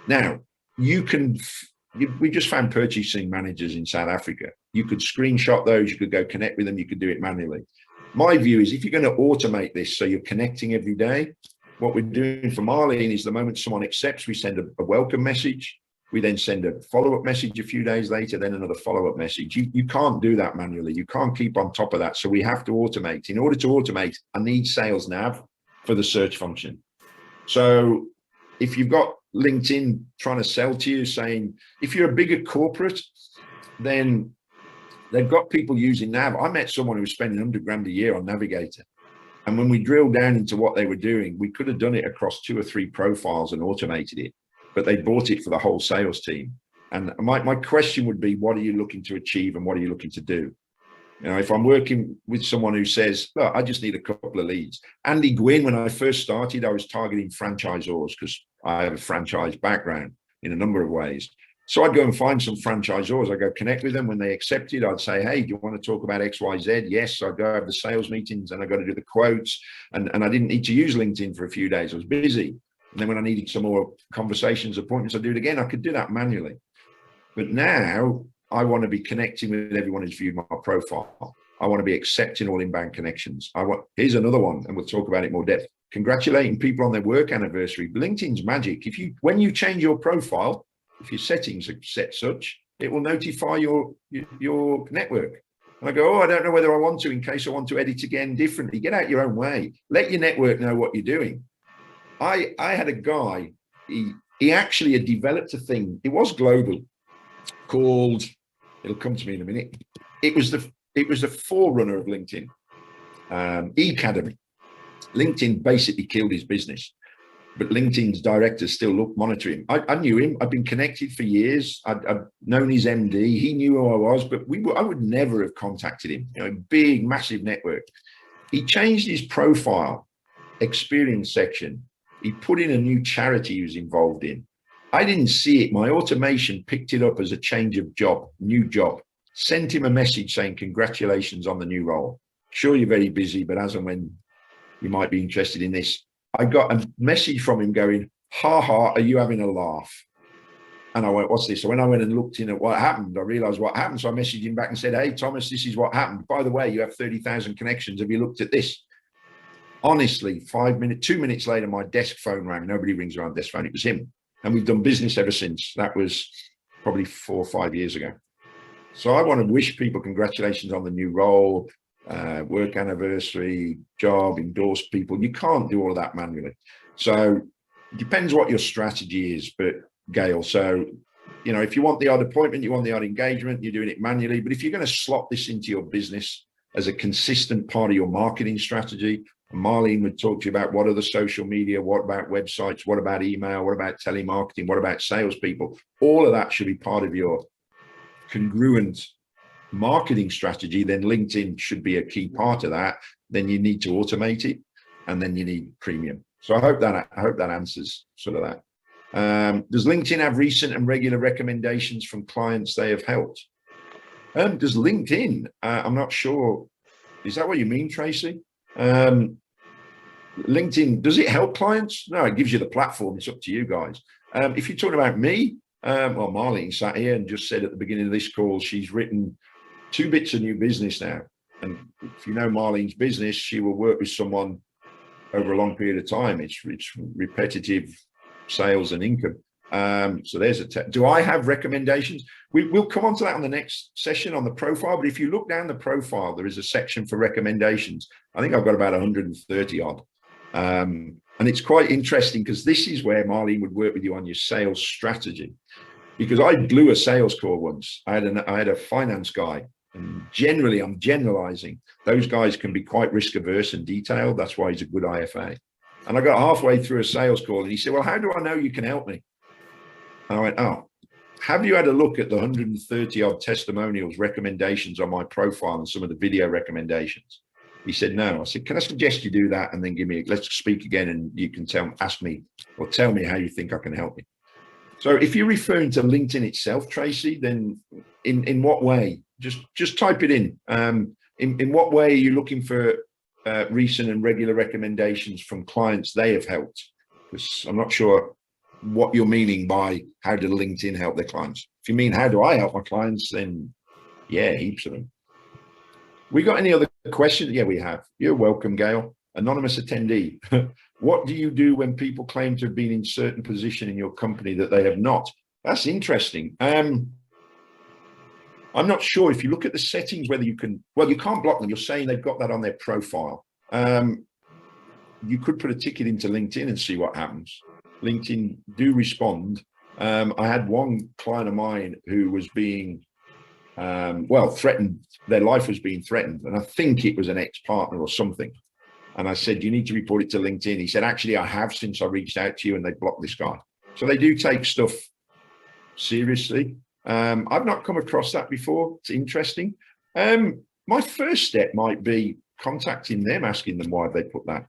Now, we just found purchasing managers in South Africa. You could screenshot those, you could go connect with them, you could do it manually. My view is if you're going to automate this so you're connecting every day, what we're doing for Marlene is the moment someone accepts, we send a welcome message. We then send a follow-up message a few days later, then another follow-up message. You can't do that manually. You can't keep on top of that. So we have to automate. In order to automate, I need sales nav for the search function. So if you've got LinkedIn trying to sell to you, saying, if you're a bigger corporate, then they've got people using Nav. I met someone who was spending 100 grand a year on Navigator. And when we drilled down into what they were doing, we could have done it across 2 or 3 profiles and automated it, but they bought it for the whole sales team. And my question would be, what are you looking to achieve and what are you looking to do? You know, if I'm working with someone who says, look, I just need a couple of leads. Andy Gwynn, when I first started, I was targeting franchisors because I have a franchise background in a number of ways. So I'd go and find some franchisors. I'd go connect with them. When they accepted, I'd say, hey, do you want to talk about X, Y, Z? Yes. I'd go have the sales meetings and I got to do the quotes. And I didn't need to use LinkedIn for a few days. I was busy. And then when I needed some more conversations, appointments, I'd do it again. I could do that manually. But now I want to be connecting with everyone who's viewed my profile. I want to be accepting all inbound connections. Here's another one, and we'll talk about it more depth. Congratulating people on their work anniversary. LinkedIn's magic. When you change your profile, if your settings are set such, it will notify your network. And I go, I don't know whether I want to, in case I want to edit again differently. Get out your own way. Let your network know what you're doing. I had a guy, he actually had developed a thing. It was global, called, it'll come to me in a minute. It was the forerunner of LinkedIn, Academy. LinkedIn basically killed his business, but LinkedIn's directors still monitor him. I knew him. I've been connected for years. I've known his MD. He knew who I was, but I would never have contacted him. You know, big, massive network. He changed his profile experience section. He put in a new charity he was involved in. I didn't see it. My automation picked it up as a change of job, new job. Sent him a message saying, congratulations on the new role. Sure, you're very busy, but as and when you might be interested in this. I got a message from him going, ha ha, are you having a laugh? And I went, what's this? So when I went and looked in at what happened, I realized what happened. So I messaged him back and said, hey, Thomas, this is what happened. By the way, you have 30,000 connections. Have you looked at this? Honestly, 2 minutes later, my desk phone rang. Nobody rings around desk phone. It was him. And we've done business ever since. That was probably 4 or 5 years ago. So I want to wish people congratulations on the new role, work anniversary, job, endorse people. You can't do all of that manually. So it depends what your strategy is, but Gail, so, you know, if you want the odd appointment, you want the odd engagement, you're doing it manually. But if you're going to slot this into your business as a consistent part of your marketing strategy, Marlene would talk to you about what are the social media, what about websites, what about email, what about telemarketing, what about salespeople. All of that should be part of your congruent marketing strategy. Then LinkedIn should be a key part of that. Then you need to automate it, and then you need premium. So I hope that answers sort of that. Does LinkedIn have recent and regular recommendations from clients they have helped? Does LinkedIn? I'm not sure. Is that what you mean, Tracy? LinkedIn, does it help clients? No, it gives you the platform. It's up to you guys. If you're talking about me, well, Marlene sat here and just said at the beginning of this call, she's written 2 bits of new business now. And if you know Marlene's business, she will work with someone over a long period of time. It's repetitive sales and income. So there's do I have recommendations? We'll come on to that on the next session on the profile. But if you look down the profile, there is a section for recommendations. I think I've got about 130 odd. And it's quite interesting because this is where Marlene would work with you on your sales strategy. Because I blew a sales call once. I had a finance guy, and generally I'm generalizing. Those guys can be quite risk averse and detailed. That's why he's a good IFA. And I got halfway through a sales call and he said, well, how do I know you can help me? And I went, oh, have you had a look at the 130 odd testimonials, recommendations on my profile and some of the video recommendations? He said, no. I said, can I suggest you do that? And then let's speak again and you can ask me or tell me how you think I can help you. So if you're referring to LinkedIn itself, Tracy, then in what way? Just type it in. In what way are you looking for recent and regular recommendations from clients they have helped? Because I'm not sure what you're meaning by how did LinkedIn help their clients. If you mean how do I help my clients, then yeah, heaps of them. We got any other questions? Yeah, we have. You're welcome, Gail. Anonymous attendee. What do you do when people claim to have been in certain position in your company that they have not? That's interesting. I'm not sure if you look at the settings whether you can, well, you can't block them. You're saying they've got that on their profile. You could put a ticket into LinkedIn and see what happens. LinkedIn do respond. I had one client of mine who was being, well, threatened. Their life was being threatened. And I think it was an ex-partner or something. And I said, you need to report it to LinkedIn. He said, actually, I have since I reached out to you, and they blocked this guy. So they do take stuff seriously. I've not come across that before. It's interesting. My first step might be contacting them, asking them why they put that.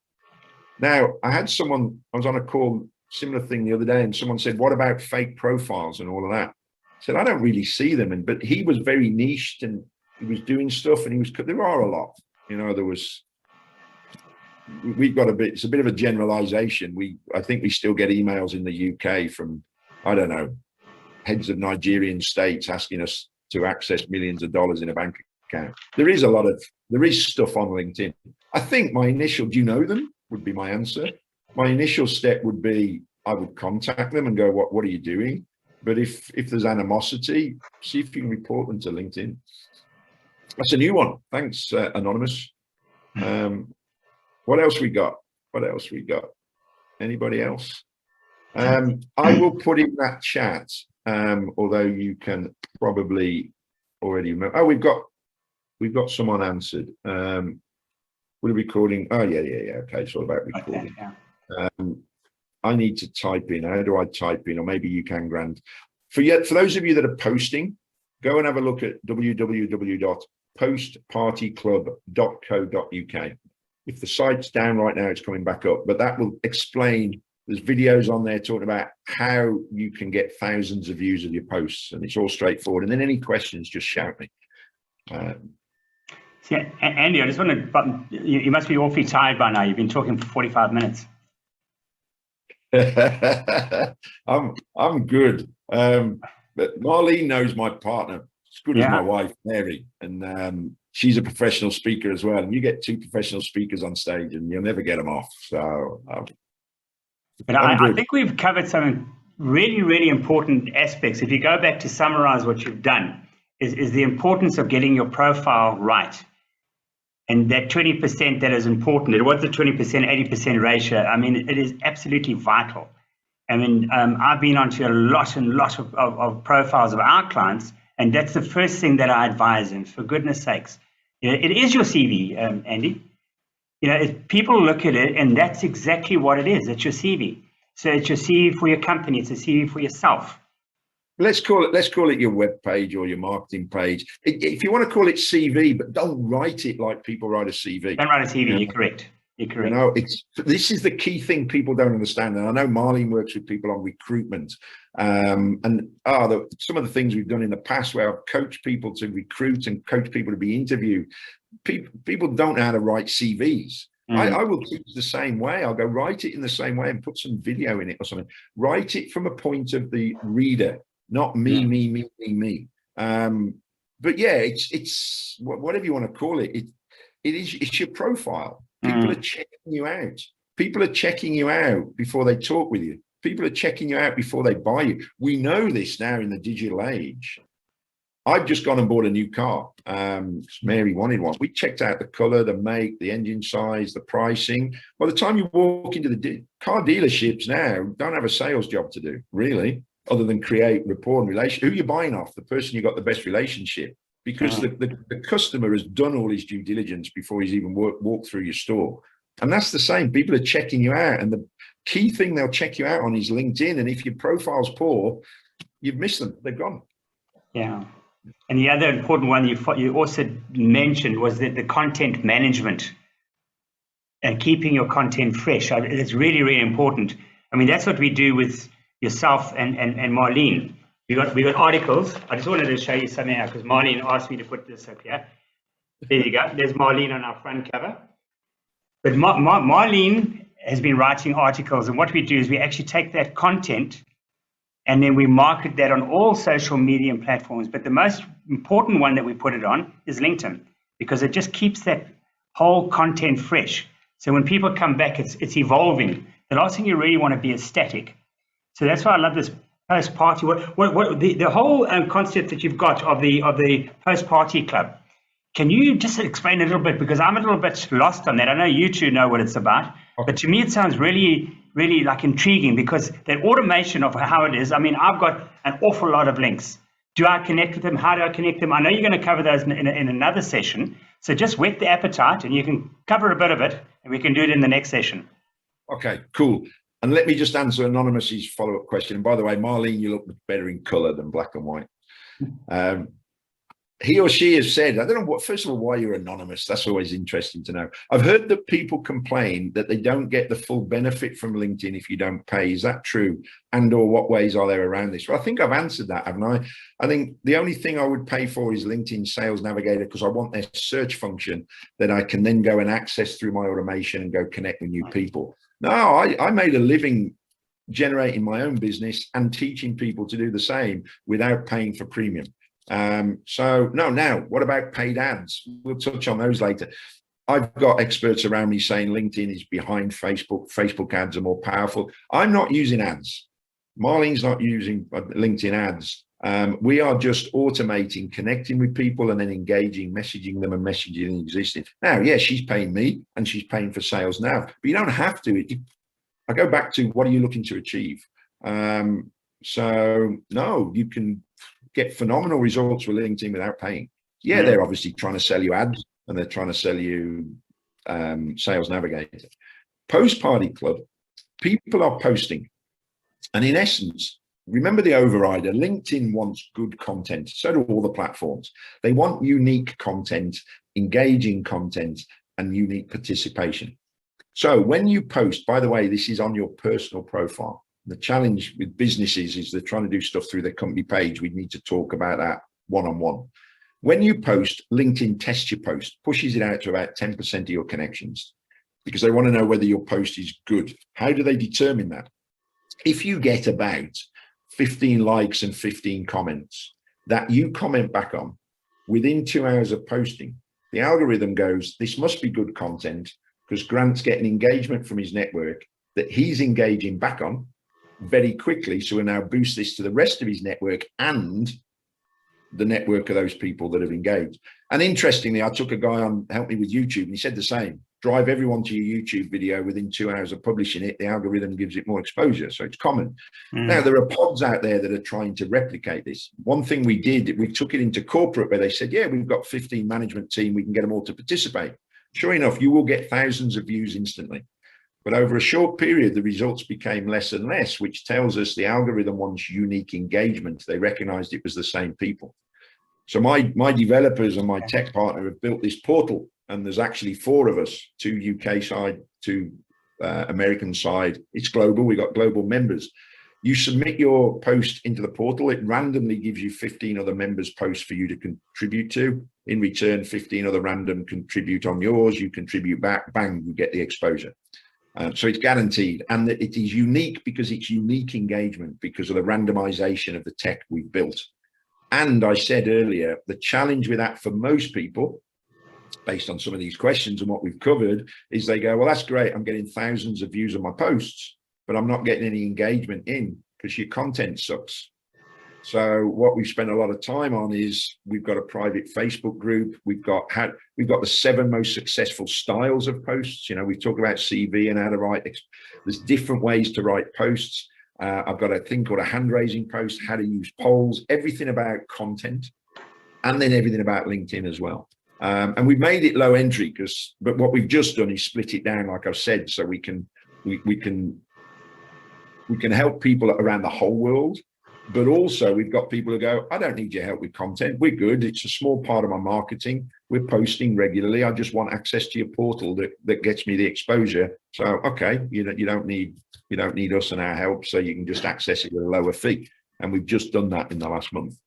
Now, I had someone, I was on a call, similar thing the other day, and someone said, what about fake profiles and all of that? I said, I don't really see them. But he was very niched and he was doing stuff, and there are a lot, we've got it's a bit of a generalization. I think we still get emails in the UK from, I don't know, heads of Nigerian states asking us to access millions of dollars in a bank account. There is stuff on LinkedIn. I think my initial, do you know them, would be my answer. My initial step would be, I would contact them and go, what are you doing? But if there's animosity, see if you can report them to LinkedIn. That's a new one. Thanks, Anonymous. What else we got? Anybody else? I will put in that chat, although you can probably already remember. Oh, we've got someone answered. We're recording. Oh, yeah. Okay, it's all about recording. Okay, yeah. I need to type in. How do I type in? Or maybe you can, Grant. For those of you that are posting, go and have a look at www.postpartyclub.co.uk. If the site's down right now, it's coming back up, but that will explain. There's videos on there talking about how you can get thousands of views of your posts, and it's all straightforward. And then any questions, just shout me. Yeah, Andy, I just want to, you must be awfully tired by now. You've been talking for 45 minutes. I'm good. But Marlene knows my partner as good as my wife, Mary, and she's a professional speaker as well. And you get two professional speakers on stage, and you'll never get them off. So, but I think we've covered some really, really important aspects. If you go back to summarize what you've done, is the importance of getting your profile right. And that 20% that is important. It was the 20%, 80% ratio. I mean, it is absolutely vital. I mean, I've been onto a lot of profiles of our clients, and that's the first thing that I advise them, for goodness sakes. It is your CV, Andy. If people look at it, and that's exactly what it is. It's your CV. So it's your CV for your company. It's a CV for yourself. Let's call it your web page or your marketing page. If you want to call it CV, but don't write it like people write a CV. Don't write a CV. You're correct. This is the key thing people don't understand. And I know Marlene works with people on recruitment. Some of the things we've done in the past where I've coached people to recruit and coach people to be interviewed. People don't know how to write CVs. I will teach the same way. I'll go write it in the same way and put some video in it or something. Write it from a point of the reader. Not me. But yeah, it's whatever you want to call it. It's your profile. People are checking you out. People are checking you out before they talk with you. People are checking you out before they buy you. We know this now in the digital age. I've just gone and bought a new car. Mary wanted one. We checked out the color, the make, the engine size, the pricing. By the time you walk into the car dealerships now, don't have a sales job to do, really, other than create rapport and relation. Who you're buying off? The person you got the best relationship, because the customer has done all his due diligence before he's even walked through your store. And that's the same. People are checking you out, and the key thing they'll check you out on is LinkedIn. And if your profile's poor, you've missed them. They've gone. Yeah. And the other important one you also mentioned was that the content management and keeping your content fresh. It's really, really important. I mean, that's what we do with yourself and Marlene. We got articles. I just wanted to show you something now because Marlene asked me to put this up here. There you go. There's Marlene on our front cover. But Marlene has been writing articles, and what we do is we actually take that content and then we market that on all social media platforms. But the most important one that we put it on is LinkedIn, because it just keeps that whole content fresh. So when people come back, it's evolving. The last thing you really want to be is static. So that's why I love this post-party. The whole concept that you've got of the post-party club. Can you just explain a little bit, because I'm a little bit lost on that. I know you two know what it's about, but to me it sounds really, really like intriguing, because that automation of how it is. I mean, I've got an awful lot of links. Do I connect with them? How do I connect them? I know you're going to cover those in another session. So just whet the appetite, and you can cover a bit of it, and we can do it in the next session. Okay, cool. And let me just answer Anonymous's follow-up question. And by the way, Marlene, you look better in colour than black and white. He or she has said, I don't know first of all, why you're anonymous. That's always interesting to know. I've heard that people complain that they don't get the full benefit from LinkedIn if you don't pay. Is that true? And or what ways are there around this? Well, I think I've answered that, haven't I? I think the only thing I would pay for is LinkedIn Sales Navigator, because I want their search function that I can then go and access through my automation and go connect with new people. No, I made a living generating my own business and teaching people to do the same without paying for premium. So no, now what about paid ads? We'll touch on those later. I've got experts around me saying LinkedIn is behind Facebook. Facebook ads are more powerful. I'm not using ads. Marlene's not using LinkedIn ads. We are just automating, connecting with people and then engaging, messaging them and messaging existing. Now, yeah, she's paying me and she's paying for sales now, but you don't have to. I go back to, what are you looking to achieve? So no, you can get phenomenal results with LinkedIn without paying. Yeah, they're obviously trying to sell you ads and they're trying to sell you Sales Navigator. Post-party club, people are posting. And in essence, remember the overrider, LinkedIn wants good content. So do all the platforms. They want unique content, engaging content, and unique participation. So when you post, by the way, this is on your personal profile. The challenge with businesses is they're trying to do stuff through their company page. We need to talk about that one-on-one. When you post, LinkedIn tests your post, pushes it out to about 10% of your connections, because they want to know whether your post is good. How do they determine that? If you get about 15 likes and 15 comments that you comment back on within 2 hours of posting, the algorithm goes, this must be good content, because Grant's getting engagement from his network that he's engaging back on very quickly. So we'll now boost this to the rest of his network and the network of those people that have engaged. And interestingly, I took a guy on, helped me with YouTube, and he said the same. Drive everyone to your YouTube video within 2 hours of publishing it. The algorithm gives it more exposure. So it's common. Now, there are pods out there that are trying to replicate this. One thing we did, we took it into corporate where they said, yeah, we've got 15 management team. We can get them all to participate. Sure enough, you will get thousands of views instantly. But over a short period, the results became less and less, which tells us the algorithm wants unique engagement. They recognized it was the same people. So my developers and my tech partner have built this portal, and there's actually 4 of us, 2 UK side, 2 American side. It's global. We got global members. You submit your post into the portal. It randomly gives you 15 other members' posts for you to contribute to. In return, 15 other random contribute on yours. You contribute back, bang, you get the exposure. So it's guaranteed, and it is unique because it's unique engagement because of the randomization of the tech we've built. And I said earlier, the challenge with that for most people, based on some of these questions and what we've covered, is they go, well, that's great. I'm getting thousands of views on my posts, but I'm not getting any engagement in because your content sucks. So what we've spent a lot of time on is we've got a private Facebook group. We've got the 7 most successful styles of posts. You know, we've talked about CV and how to write. There's different ways to write posts. I've got a thing called a hand-raising post, how to use polls, everything about content, and then everything about LinkedIn as well. And we've made it low entry but what we've just done is split it down, like I've said, so we can help people around the whole world. But also we've got people who go, I don't need your help with content. We're good. It's a small part of my marketing. We're posting regularly. I just want access to your portal that gets me the exposure. So, okay, you don't need us and our help. So you can just access it with a lower fee. And we've just done that in the last month.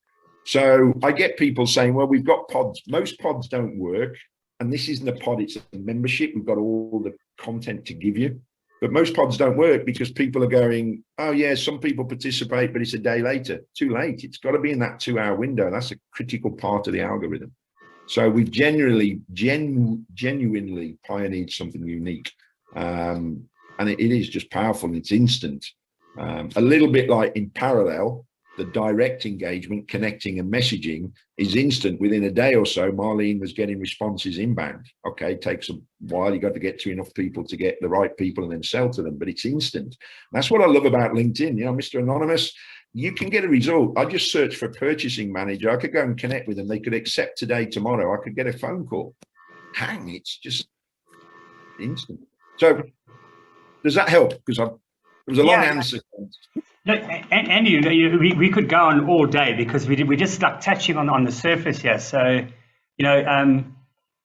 So I get people saying, well, we've got pods. Most pods don't work. And this isn't a pod, it's a membership. We've got all the content to give you. But most pods don't work because people are going, oh yeah, some people participate, but it's a day later. Too late. It's got to be in that 2-hour window. That's a critical part of the algorithm. So we've genuinely pioneered something unique. And it is just powerful and it's instant. A little bit like in parallel, the direct engagement, connecting and messaging is instant. Within a day or so, Marlene was getting responses inbound. Okay, it takes a while. You got to get to enough people to get the right people and then sell to them, but it's instant. That's what I love about LinkedIn. You know, Mr. Anonymous, you can get a result. I just searched for purchasing manager. I could go and connect with them. They could accept today, tomorrow. I could get a phone call. Hang, it's just instant. So does that help? Because it was a long answer. No, Andy, we could go on all day because we just stuck touching on the surface here. So, you know,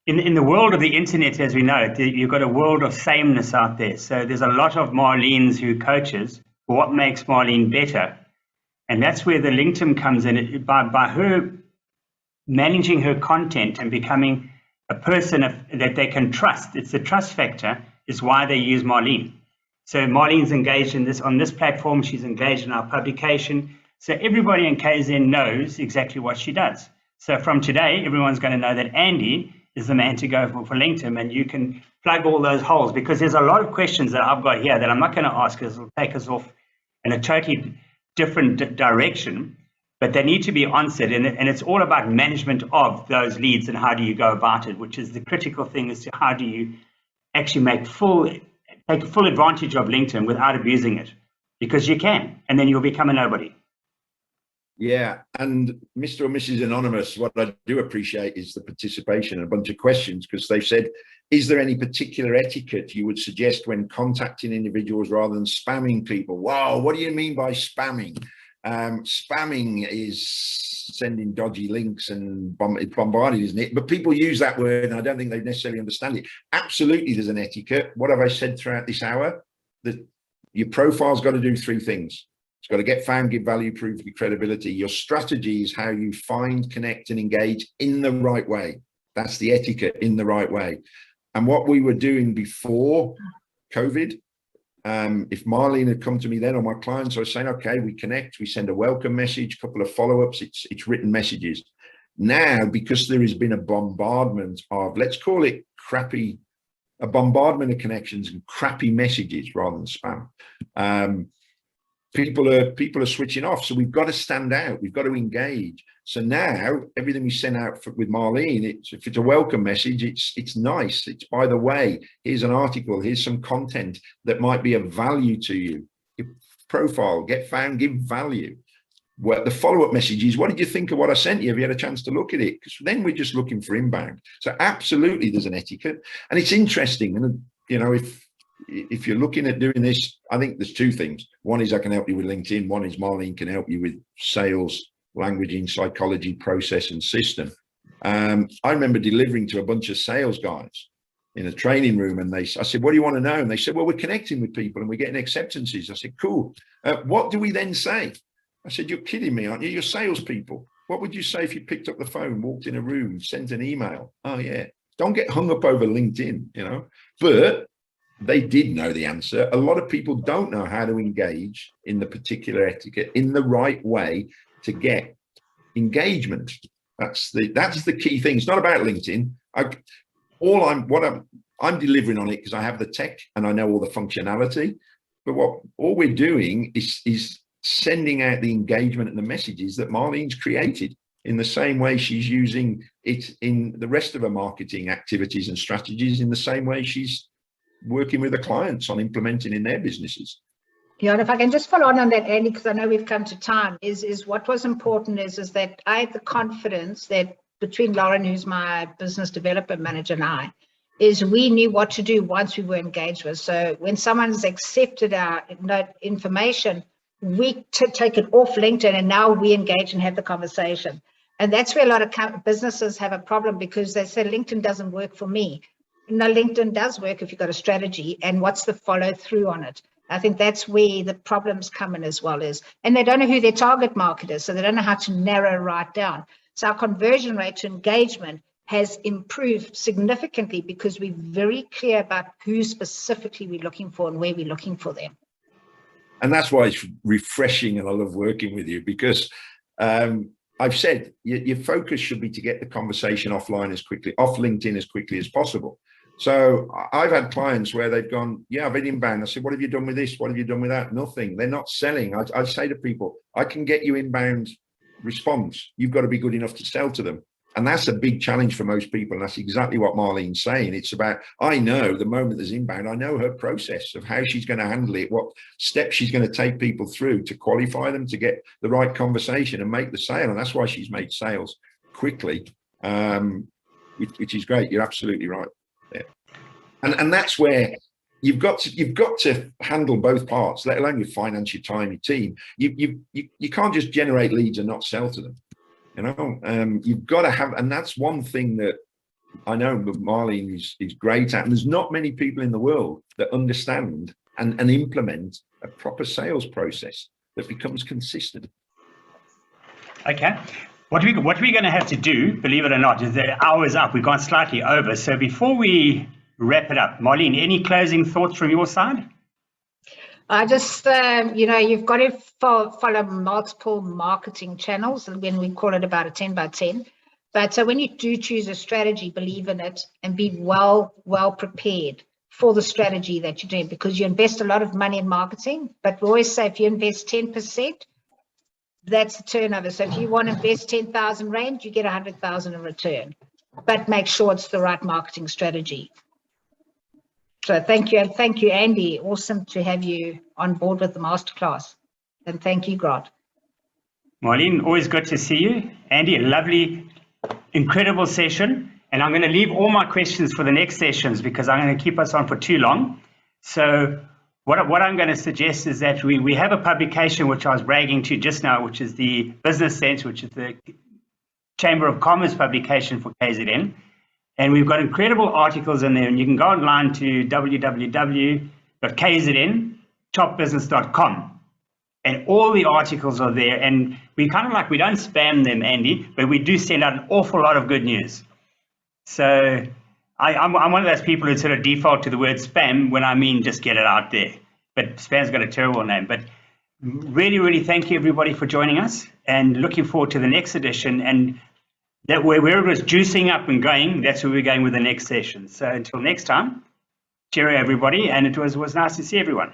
in the world of the internet, as we know it, you've got a world of sameness out there. So there's a lot of Marlene's who coaches what makes Marlene better. And that's where the LinkedIn comes in. By her managing her content and becoming a person that they can trust. It's the trust factor is why they use Marlene. So Marlene's engaged in this on this platform. She's engaged in our publication. So everybody in KZN knows exactly what she does. So from today, everyone's going to know that Andy is the man to go for LinkedIn, and you can plug all those holes because there's a lot of questions that I've got here that I'm not going to ask because it'll take us off in a totally different direction, but they need to be answered. And it's all about management of those leads and how do you go about it, which is the critical thing as to how do you actually take full advantage of LinkedIn without abusing it, because you can, and then you'll become a nobody. Yeah, and Mr. or Mrs. Anonymous, what I do appreciate is the participation and a bunch of questions, because they've said, is there any particular etiquette you would suggest when contacting individuals rather than spamming people? Wow, what do you mean by spamming? Spamming is sending dodgy links and bombarding, isn't it? But people use that word and I don't think they necessarily understand it. Absolutely, there's an etiquette. What have I said throughout this hour? That your profile's got to do 3 things. It's got to get found, give value, prove your credibility. Your strategy is how you find, connect, and engage in the right way. That's the etiquette, in the right way. And what we were doing before COVID, if Marlene had come to me then, or my clients, I was saying, okay, we connect, we send a welcome message, a couple of follow-ups, it's written messages. Now, because there has been a bombardment of, let's call it a bombardment of connections and crappy messages rather than spam. People are switching off, so we've got to stand out, we've got to engage. So now everything we send out with Marlene, if it's a welcome message, it's nice. It's, by the way, here's an article, here's some content that might be of value to you. Your profile, get found, give value. Well, the follow-up message is, what did you think of what I sent you? Have you had a chance to look at it? Because then we're just looking for inbound. So absolutely there's an etiquette, and it's interesting. And you know, if you're looking at doing this, I think there's 2 things. One is I can help you with LinkedIn. One is Marlene can help you with sales, languaging, psychology, process, and system. I remember delivering to a bunch of sales guys in a training room, and I said, what do you want to know? And they said, well, we're connecting with people and we're getting acceptances. I said, cool. What do we then say? I said, you're kidding me, aren't you? You're salespeople. What would you say if you picked up the phone, walked in a room, sent an email? Oh yeah. Don't get hung up over LinkedIn, you know. But they did know the answer. A lot of people don't know how to engage in the particular etiquette in the right way to get engagement. That's the key thing. It's not about LinkedIn. I'm delivering on it because I have the tech and I know all the functionality. But all we're doing is sending out the engagement and the messages that Marlene's created in the same way she's using it in the rest of her marketing activities and strategies, in the same way she's working with the clients on implementing in their businesses. Yeah, and if I can just follow on that, Andy, because I know we've come to time, is what was important is that I had the confidence that between Lauren, who's my business development manager, and I, is we knew what to do once we were engaged with. So when someone's accepted our information, we take it off LinkedIn and now we engage and have the conversation. And that's where a lot of businesses have a problem, because they say LinkedIn doesn't work for me. No, LinkedIn does work if you've got a strategy, and what's the follow through on it. I think that's where the problems come in as well as, and they don't know who their target market is, so they don't know how to narrow right down. So our conversion rate to engagement has improved significantly because we're very clear about who specifically we're looking for and where we're looking for them. And that's why it's refreshing, and I love working with you, because I've said your focus should be to get the conversation off LinkedIn as quickly as possible. So I've had clients where they've gone, yeah, I've been inbound. I said, what have you done with this? What have you done with that? Nothing. They're not selling. I say to people, I can get you inbound response. You've got to be good enough to sell to them. And that's a big challenge for most people. And that's exactly what Marlene's saying. It's about, I know the moment there's inbound, I know her process of how she's going to handle it, what steps she's going to take people through to qualify them, to get the right conversation and make the sale. And that's why she's made sales quickly, which is great. You're absolutely right. Yeah. And that's where you've got to handle both parts, let alone your finance, your time, your team. You can't just generate leads and not sell to them. You know, you've got to have, and that's one thing that I know Marlene is great at. And there's not many people in the world that understand and implement a proper sales process that becomes consistent. Okay. What we're going to have to do, believe it or not, is the hour's up. We've gone slightly over. So before we wrap it up, Marlene, any closing thoughts from your side? I just, you've got to follow multiple marketing channels, and when we call it about a 10 by 10. But so when you do choose a strategy, believe in it and be well prepared for the strategy that you're doing, because you invest a lot of money in marketing. But we always say if you invest 10%, that's the turnover. So if you want to invest 10,000 Rand, you get 100,000 in return. But make sure it's the right marketing strategy. So thank you. And thank you, Andy. Awesome to have you on board with the masterclass. And thank you, Grant. Marlene, always good to see you. Andy, a lovely, incredible session. And I'm going to leave all my questions for the next sessions because I'm going to keep us on for too long. So what I'm going to suggest is that we have a publication which I was bragging to just now, which is the Business Sense, which is the Chamber of Commerce publication for KZN. And we've got incredible articles in there, and you can go online to www.kzntopbusiness.com, and all the articles are there. And we kind of like, we don't spam them, Andy, but we do send out an awful lot of good news. So I'm one of those people who sort of default to the word spam when I mean just get it out there. But spam's got a terrible name. But really, really thank you, everybody, for joining us, and looking forward to the next edition. And that where it was juicing up and going, that's where we're going with the next session. So until next time, cheerio, everybody, and it was nice to see everyone.